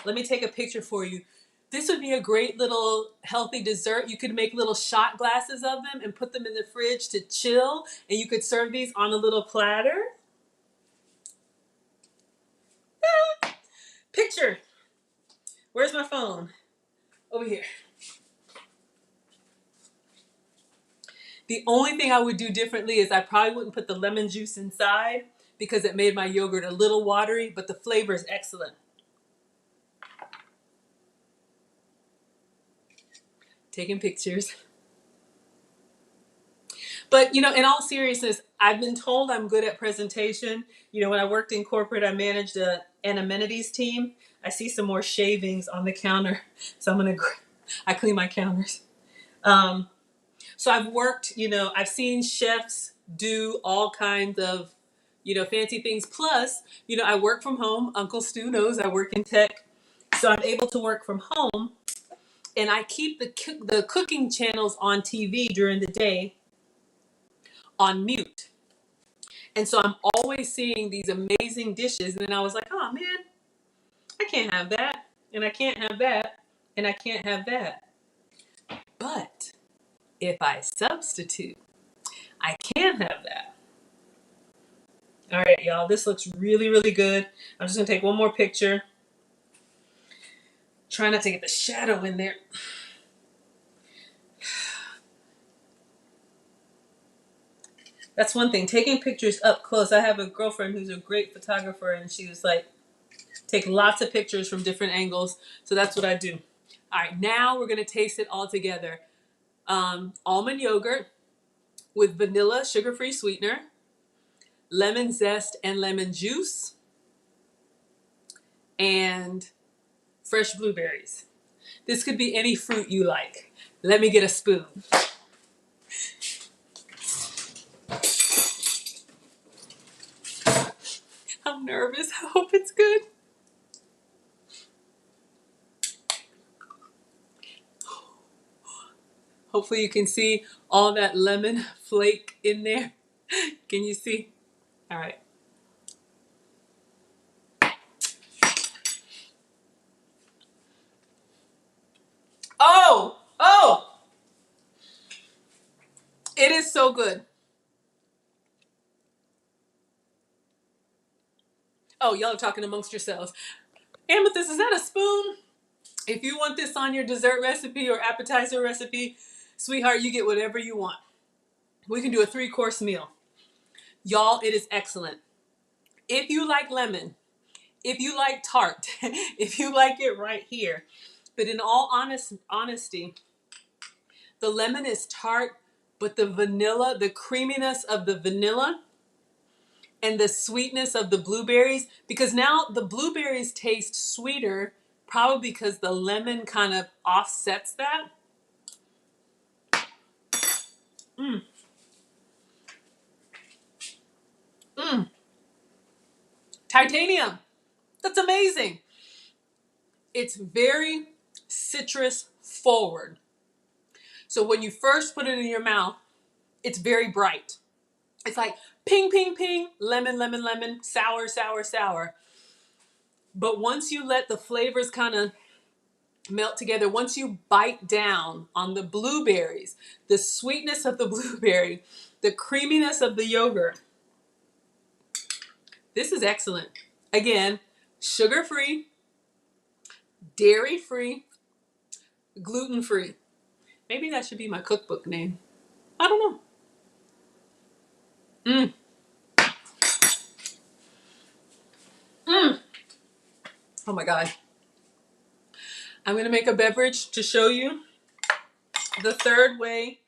Let me take a picture for you. This would be a great little healthy dessert. You could make little shot glasses of them and put them in the fridge to chill. And you could serve these on a little platter. Picture. Where's my phone? Over here. The only thing I would do differently is I probably wouldn't put the lemon juice inside because it made my yogurt a little watery, but the flavor is excellent. Taking pictures. But, you know, in all seriousness, I've been told I'm good at presentation. You know, when I worked in corporate, I managed an amenities team. I see some more shavings on the counter, so I clean my counters. So I've worked, you know, I've seen chefs do all kinds of, you know, fancy things. Plus, you know, I work from home. Uncle Stu knows I work in tech. So I'm able to work from home. And I keep the cooking channels on TV during the day on mute. And so I'm always seeing these amazing dishes. And then I was like, oh man, I can't have that. And I can't have that. And I can't have that. But if I substitute, I can have that. All right, y'all, this looks really, really good. I'm just gonna take one more picture. Try not to get the shadow in there. That's one thing, taking pictures up close. I have a girlfriend who's a great photographer and she was like, take lots of pictures from different angles. So that's what I do. All right, now we're gonna taste it all together. Almond yogurt with vanilla sugar-free sweetener, lemon zest and lemon juice, and fresh blueberries. This could be any fruit you like. Let me get a spoon. I'm nervous. I hope it's good. Hopefully you can see all that lemon flake in there. Can you see? All right. Oh, it is so good. Oh, y'all are talking amongst yourselves. Amethyst, is that a spoon? If you want this on your dessert recipe or appetizer recipe, sweetheart, you get whatever you want. We can do a 3-course meal. Y'all, it is excellent. If you like lemon, if you like tart, if you like it right here. But in all honesty, the lemon is tart, but the vanilla, the creaminess of the vanilla and the sweetness of the blueberries, because now the blueberries taste sweeter, probably because the lemon kind of offsets that. Mm. Mm. Titanium. That's amazing. It's very citrus forward. So when you first put it in your mouth, it's very bright. It's like ping, ping, ping, lemon, lemon, lemon, sour, sour, sour. But once you let the flavors kind of melt together, once you bite down on the blueberries, the sweetness of the blueberry, the creaminess of the yogurt, this is excellent. Again, sugar-free, dairy-free, gluten-free. Maybe that should be my cookbook name. I don't know. Mm. Mm. Oh my God. I'm going to make a beverage to show you the third way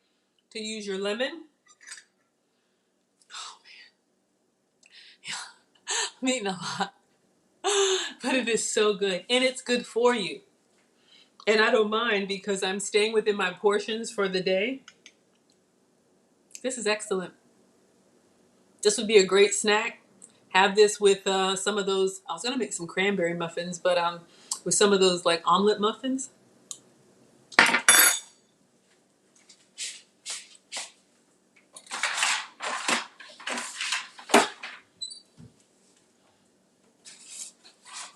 to use your lemon. Oh man. I'm eating a lot. But it is so good. And it's good for you. And I don't mind because I'm staying within my portions for the day. This is excellent. This would be a great snack. Have this with some of those. I was going to make some cranberry muffins, but with some of those like omelet muffins.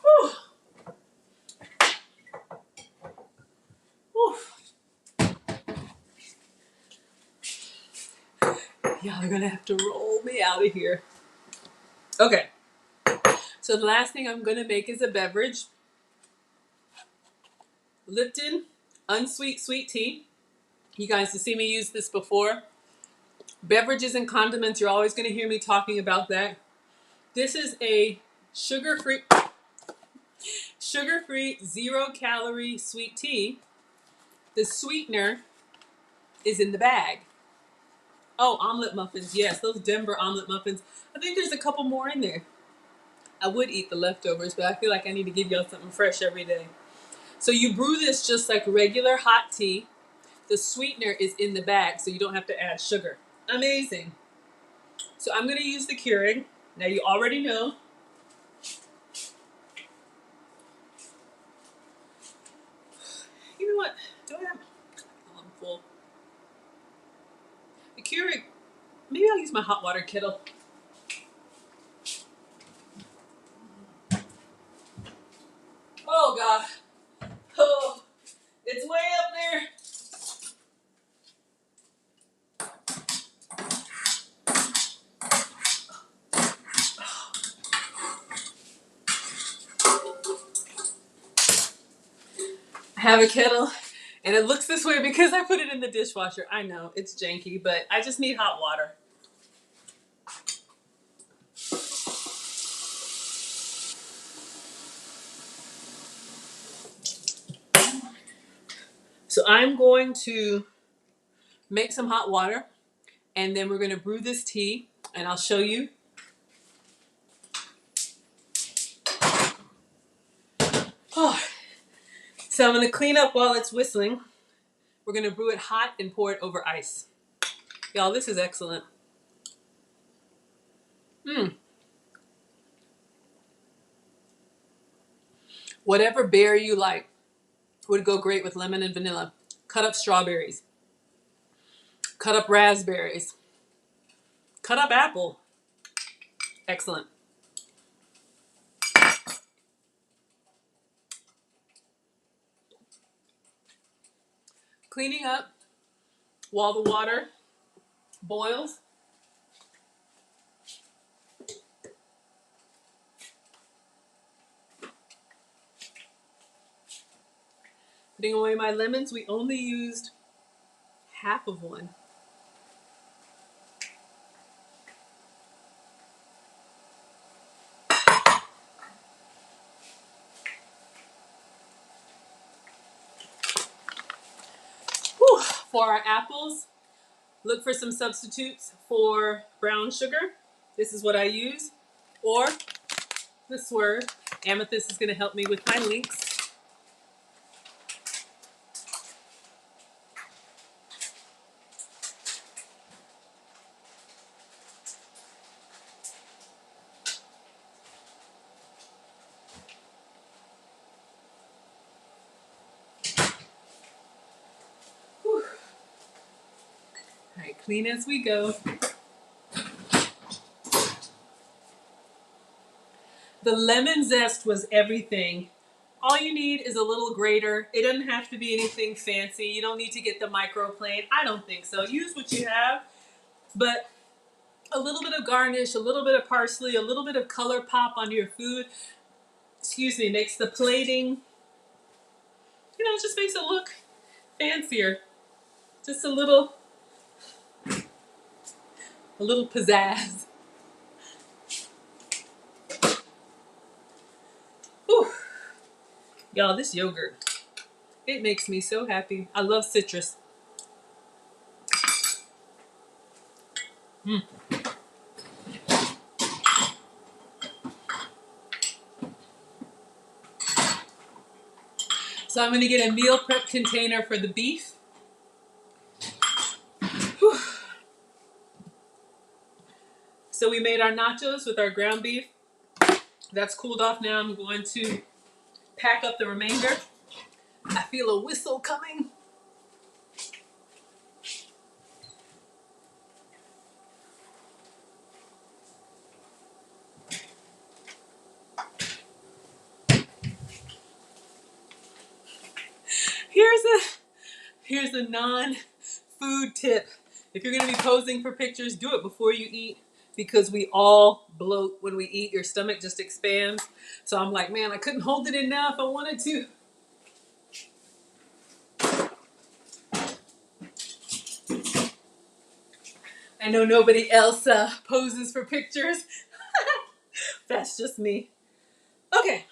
Whew. Whew. Y'all are going to have to roll me out of here. Okay. So the last thing I'm going to make is a beverage. Lipton unsweet sweet tea. You guys have seen me use this before. Beverages and condiments, you're always going to hear me talking about that. This is a sugar-free, 0-calorie sweet tea. The sweetener is in the bag. Oh, omelet muffins. Yes, those Denver omelet muffins. I think there's a couple more in there. I would eat the leftovers, but I feel like I need to give y'all something fresh every day. So you brew this just like regular hot tea. The sweetener is in the bag, so you don't have to add sugar. Amazing. So I'm going to use the Keurig. Now you already know. You know what? Do I have... Oh, I'm full. The Keurig. Maybe I'll use my hot water kettle. Oh, God. Oh, it's way up there. I have a kettle, and it looks this way because I put it in the dishwasher. I know, it's janky, but I just need hot water. So I'm going to make some hot water, and then we're going to brew this tea, and I'll show you. Oh. So I'm going to clean up while it's whistling. We're going to brew it hot and pour it over ice. Y'all, this is excellent. Whatever berry you like would go great with lemon and vanilla. Cut up strawberries. Cut up raspberries. Cut up apple. Excellent. Cleaning up while the water boils. Putting away my lemons. We only used half of one. For our apples, look for some substitutes for brown sugar. This is what I use. Or the swerve. Amethyst is going to help me with my links. Whew. All right, clean as we go. The lemon zest was everything. All you need is a little grater. It doesn't have to be anything fancy. You don't need to get the microplane. I don't think so. Use what you have, but a little bit of garnish, a little bit of parsley, a little bit of color pop on your food, excuse me, makes the plating, it just makes it look fancier. Just a little pizzazz. Whew. Y'all, this yogurt, it makes me so happy. I love citrus. So I'm going to get a meal prep container for the beef. Whew. So we made our nachos with our ground beef. That's cooled off now. I'm going to pack up the remainder. I feel a whistle coming. Here's a non-food tip. If you're going to be posing for pictures, do it before you eat, because we all bloat when we eat. Your stomach just expands. So I'm like, man, I couldn't hold it in now if I wanted to. I know nobody else poses for pictures. That's just me. Okay,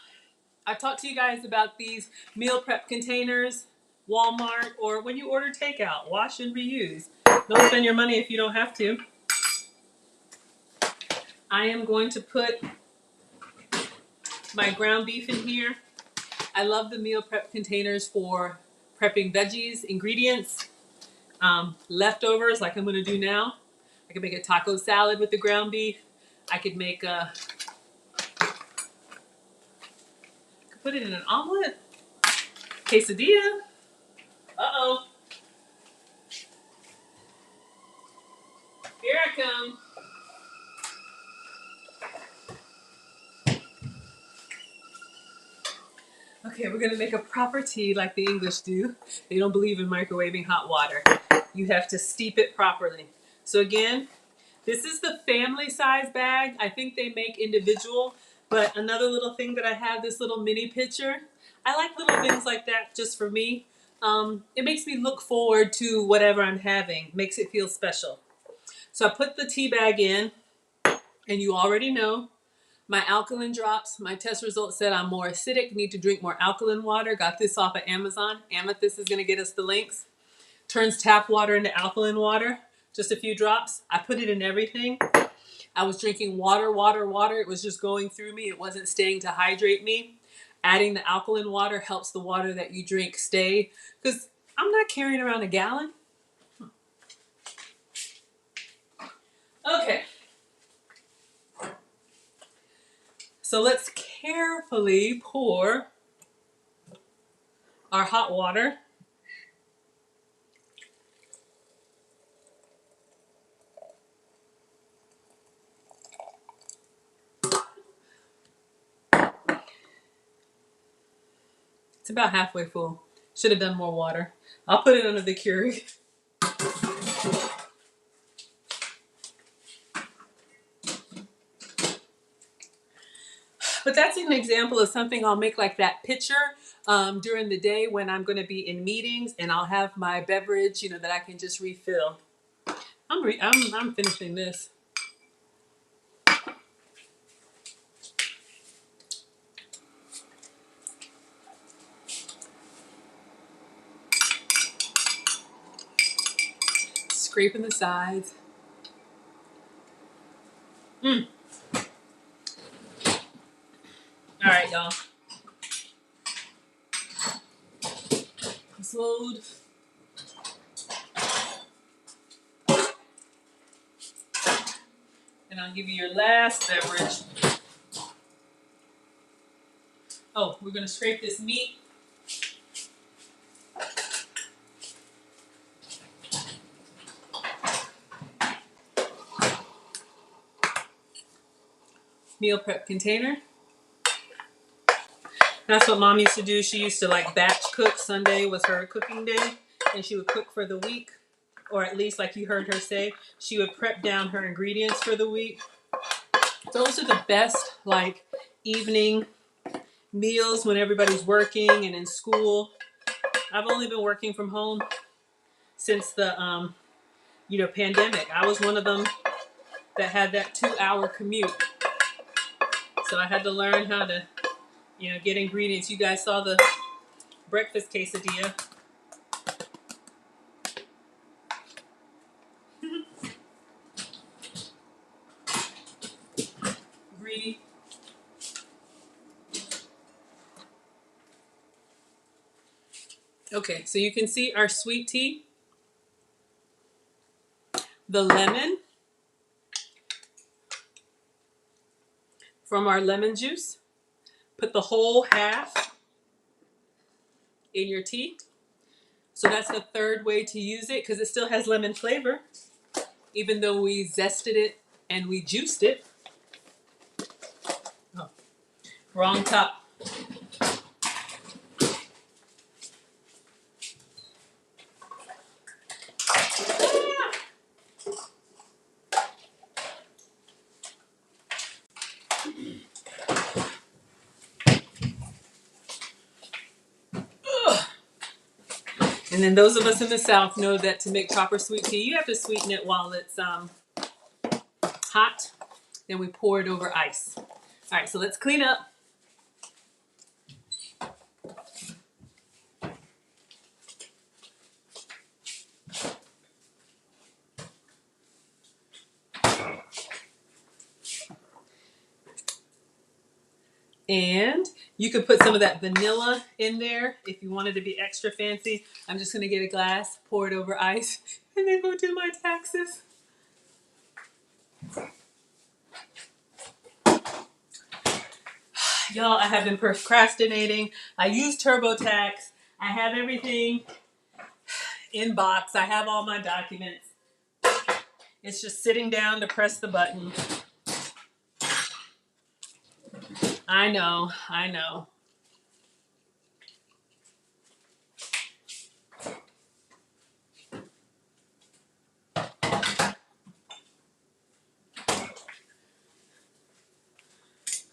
I talked to you guys about these meal prep containers, Walmart, or when you order takeout, wash and reuse. Don't spend your money if you don't have to. I am going to put my ground beef in here. I love the meal prep containers for prepping veggies, ingredients, leftovers like I'm going to do now. I could make a taco salad with the ground beef. I could make put it in an omelet, quesadilla. Uh-oh. Here I come. Okay, we're gonna make a proper tea like the English do. They don't believe in microwaving hot water. You have to steep it properly. So again, this is the family size bag. I think they make individual, but another little thing that I have, this little mini pitcher. I like little things like that just for me. It makes me look forward to whatever I'm having. Makes it feel special. So I put the tea bag in, and you already know my alkaline drops. My test results said I'm more acidic, need to drink more alkaline water. Got this off of Amazon. Amethyst is going to get us the links. Turns tap water into alkaline water. Just a few drops. I put it in everything. I was drinking water. It was just going through me. It wasn't staying to hydrate me. Adding the alkaline water helps the water that you drink stay. Because I'm not carrying around a gallon. Okay. So let's carefully pour our hot water. It's about halfway full. Should have done more water. I'll put it under the Keurig. But that's an example of something I'll make like that pitcher during the day when I'm going to be in meetings, and I'll have my beverage, that I can just refill. I'm finishing this. scraping the sides. All right, y'all. Let's load. And I'll give you your last beverage. Oh, we're going to scrape this meat. Meal prep container. That's what Mom used to do. She used to like batch cook. Sunday was her cooking day, and she would cook for the week, or at least like you heard her say, she would prep down her ingredients for the week. Those are the best like evening meals when everybody's working and in school. I've only been working from home since the pandemic. I was one of them that had that 2-hour commute, so I had to learn how to get ingredients. You guys saw the breakfast quesadilla. Greedy. Okay, so you can see our sweet tea, the lemon from our lemon juice. Put the whole half in your tea. So that's the third way to use it, because it still has lemon flavor, even though we zested it and we juiced it. Oh, wrong top. And then those of us in the South know that to make proper sweet tea, you have to sweeten it while it's hot. Then we pour it over ice. All right, so let's clean up. And you could put some of that vanilla in there if you wanted to be extra fancy. I'm just gonna get a glass, pour it over ice, and then go do my taxes. Y'all, I have been procrastinating. I use TurboTax. I have everything in box. I have all my documents. It's just sitting down to press the button. I know.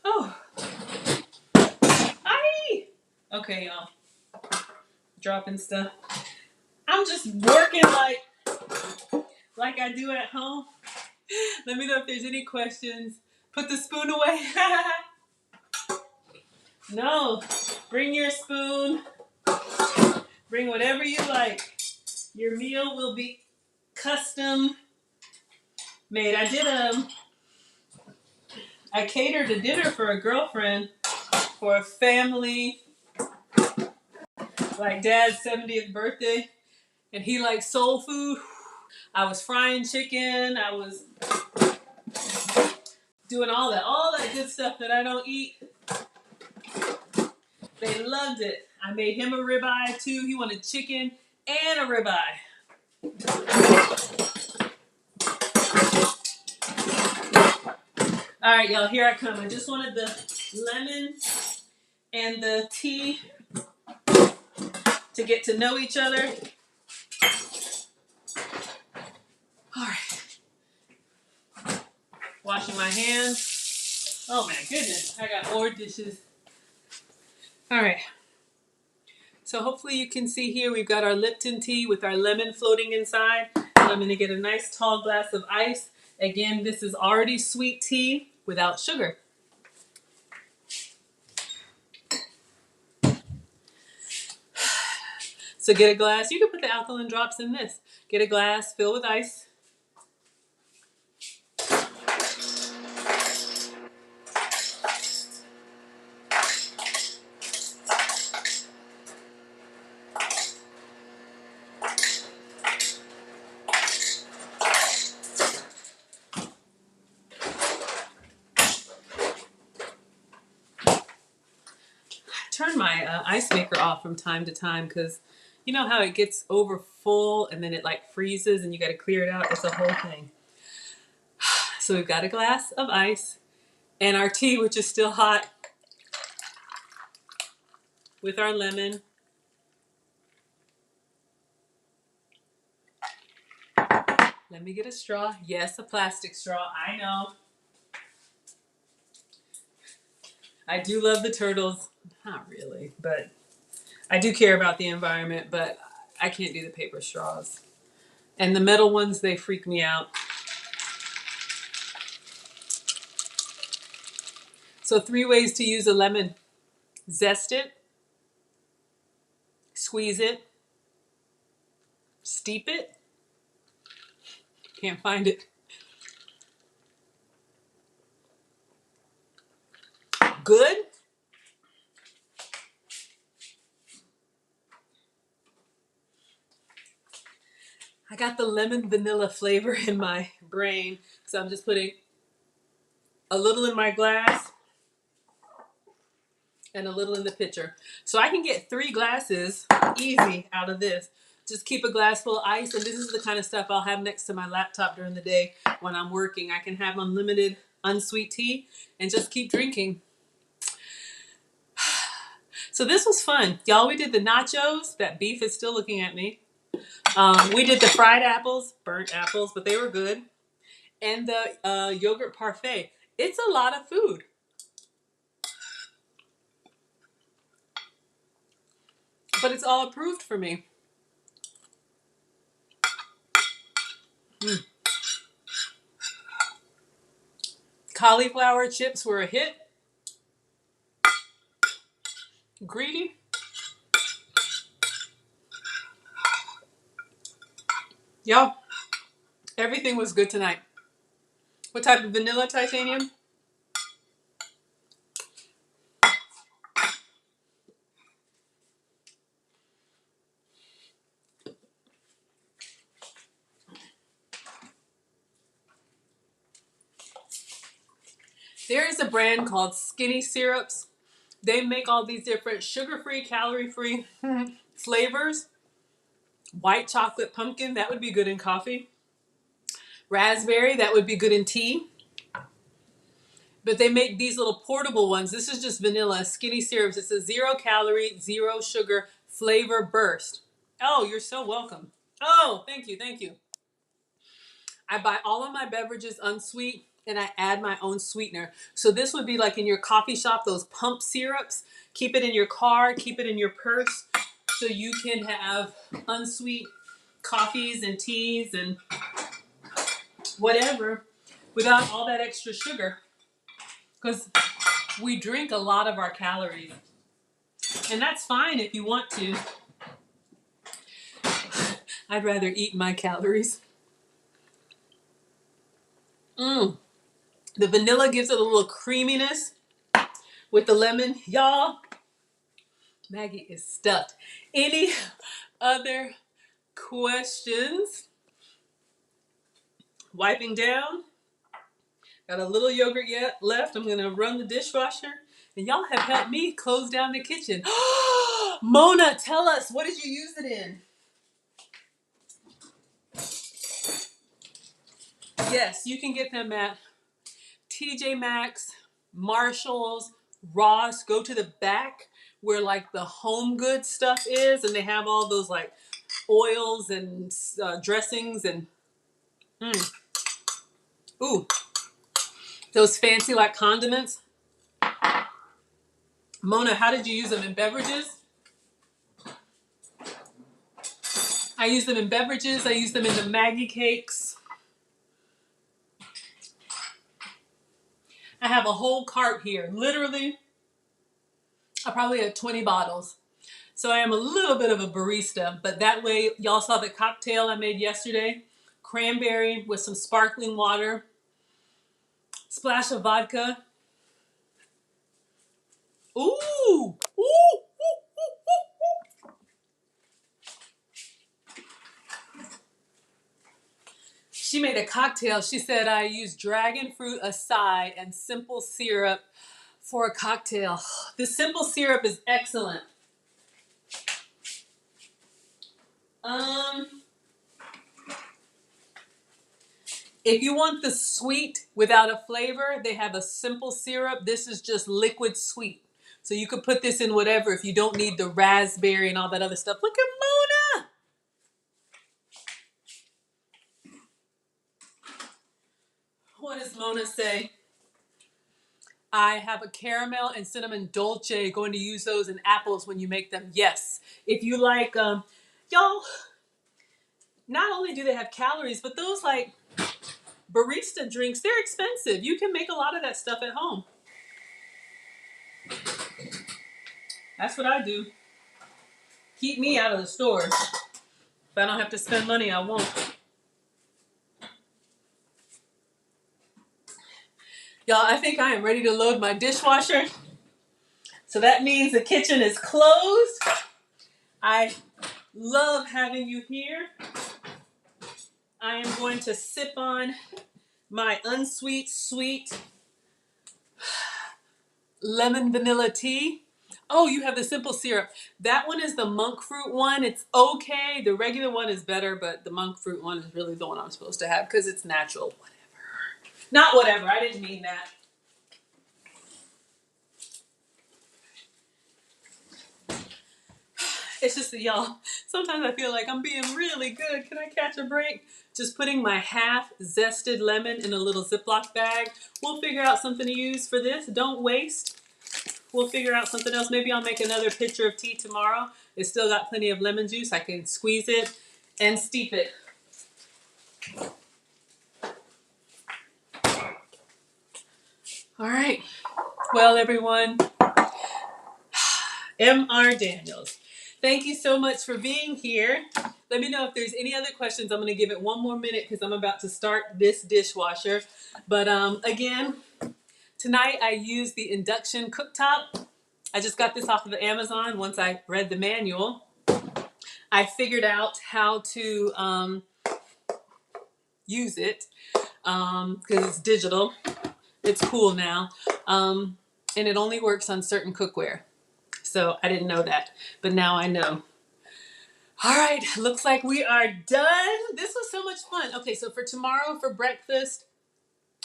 Oh. Aye. Okay, y'all. Dropping stuff. I'm just working like I do at home. Let me know if there's any questions. Put the spoon away. No, bring your spoon. Bring whatever you like. Your meal will be custom made. I catered a dinner for a girlfriend for a family, like Dad's 70th birthday, and he likes soul food. I was frying chicken. I was doing all that good stuff that I don't eat. They loved it. I made him a ribeye too. He wanted chicken and a ribeye. All right, y'all, here I come. I just wanted the lemon and the tea to get to know each other. All right. Washing my hands. Oh my goodness, I got more dishes. All right. So hopefully you can see here we've got our Lipton tea with our lemon floating inside. And I'm going to get a nice tall glass of ice. Again, this is already sweet tea without sugar. So get a glass. You can put the alkaline drops in this. Get a glass, fill with ice. Turn my ice maker off from time to time because you know how it gets over full and then it like freezes and you got to clear it out. It's a whole thing. So we've got a glass of ice and our tea, which is still hot, with our lemon. Let me get a straw. Yes, a plastic straw. I know. I do love the turtles. Not really, but I do care about the environment, but I can't do the paper straws. And the metal ones, they freak me out. So 3 ways to use a lemon. Zest it, squeeze it, steep it. Can't find it. Good. I got the lemon vanilla flavor in my brain, so I'm just putting a little in my glass and a little in the pitcher. So I can get 3 glasses easy out of this. Just keep a glass full of ice, and this is the kind of stuff I'll have next to my laptop during the day when I'm working. I can have unlimited unsweet tea and just keep drinking. So this was fun. Y'all, we did the nachos. That beef is still looking at me. We did the fried apples, burnt apples, but they were good. And the yogurt parfait. It's a lot of food. But it's all approved for me. Cauliflower chips were a hit. Greedy. Y'all, everything was good tonight. What type of vanilla titanium? There is a brand called Skinny Syrups. They make all these different sugar-free, calorie-free flavors. White chocolate pumpkin, that would be good in coffee. Raspberry, that would be good in tea. But they make these little portable ones. This is just vanilla, Skinny Syrups. It's a 0 calorie, 0 sugar flavor burst. Oh, you're so welcome. Oh, thank you, thank you. I buy all of my beverages unsweet and I add my own sweetener. So this would be like in your coffee shop, those pump syrups. Keep it in your car, keep it in your purse so you can have unsweet coffees and teas and whatever without all that extra sugar. Because we drink a lot of our calories. And that's fine if you want to. I'd rather eat my calories. The vanilla gives it a little creaminess with the lemon. Y'all, Maggie is stuffed. Any other questions? Wiping down. Got a little yogurt yet left. I'm going to run the dishwasher. And y'all have helped me close down the kitchen. Mona, tell us, what did you use it in? Yes, you can get them at TJ Maxx, Marshalls, Ross. Go to the back where like the home goods stuff is, and they have all those like oils and dressings and ooh, those fancy like condiments. Mona, how did you use them in beverages? I use them in beverages. I use them in the Maggie cakes. I have a whole cart here. Literally, I probably have 20 bottles. So I am a little bit of a barista, but that way, y'all saw the cocktail I made yesterday. Cranberry with some sparkling water, splash of vodka. Ooh, ooh, ooh, ooh, ooh. She made a cocktail. She said I used dragon fruit, acai, and simple syrup for a cocktail. This simple syrup is excellent. If you want the sweet without a flavor, they have a simple syrup. This is just liquid sweet. So you could put this in whatever if you don't need the raspberry and all that other stuff. Look at Mona. What does Mona say? I have a caramel and cinnamon dolce. Going to use those in apples when you make them. Yes. If you like, y'all, not only do they have calories, but those like barista drinks, they're expensive. You can make a lot of that stuff at home. That's what I do. Keep me out of the stores. If I don't have to spend money, I won't. Y'all, I think I am ready to load my dishwasher. So that means the kitchen is closed. I love having you here. I am going to sip on my unsweet, sweet lemon vanilla tea. Oh, you have the simple syrup. That one is the monk fruit one. It's okay. The regular one is better, but the monk fruit one is really the one I'm supposed to have because it's natural. Whatever. Not whatever. I didn't mean that. It's just that, y'all, sometimes I feel like I'm being really good. Can I catch a break? Just putting my half zested lemon in a little Ziploc bag. We'll figure out something to use for this. Don't waste. We'll figure out something else. Maybe I'll make another pitcher of tea tomorrow. It's still got plenty of lemon juice. I can squeeze it and steep it. All right. Well, everyone, M.R. Daniels, thank you so much for being here. Let me know if there's any other questions. I'm going to give it one more minute because I'm about to start this dishwasher. But again, tonight I used the induction cooktop. I just got this off of the Amazon. Once I read the manual, I figured out how to use it because it's digital. It's cool now. And it only works on certain cookware. So I didn't know that, but now I know. All right, looks like we are done. This was so much fun. Okay, so for tomorrow for breakfast,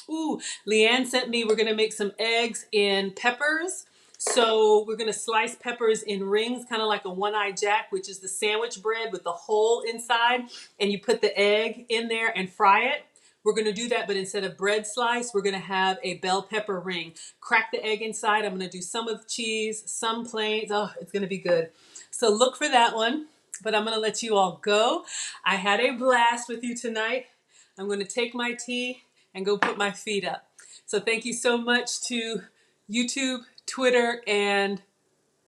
Leanne sent me, we're gonna make some eggs and peppers. So we're gonna slice peppers in rings, kind of like a one-eye jack, which is the sandwich bread with the hole inside, and you put the egg in there and fry it. We're gonna do that, but instead of bread slice, we're gonna have a bell pepper ring. Crack the egg inside. I'm gonna do some with cheese, some plain. Oh, it's gonna be good. So look for that one, but I'm gonna let you all go. I had a blast with you tonight. I'm gonna take my tea and go put my feet up. So thank you so much to YouTube, Twitter, and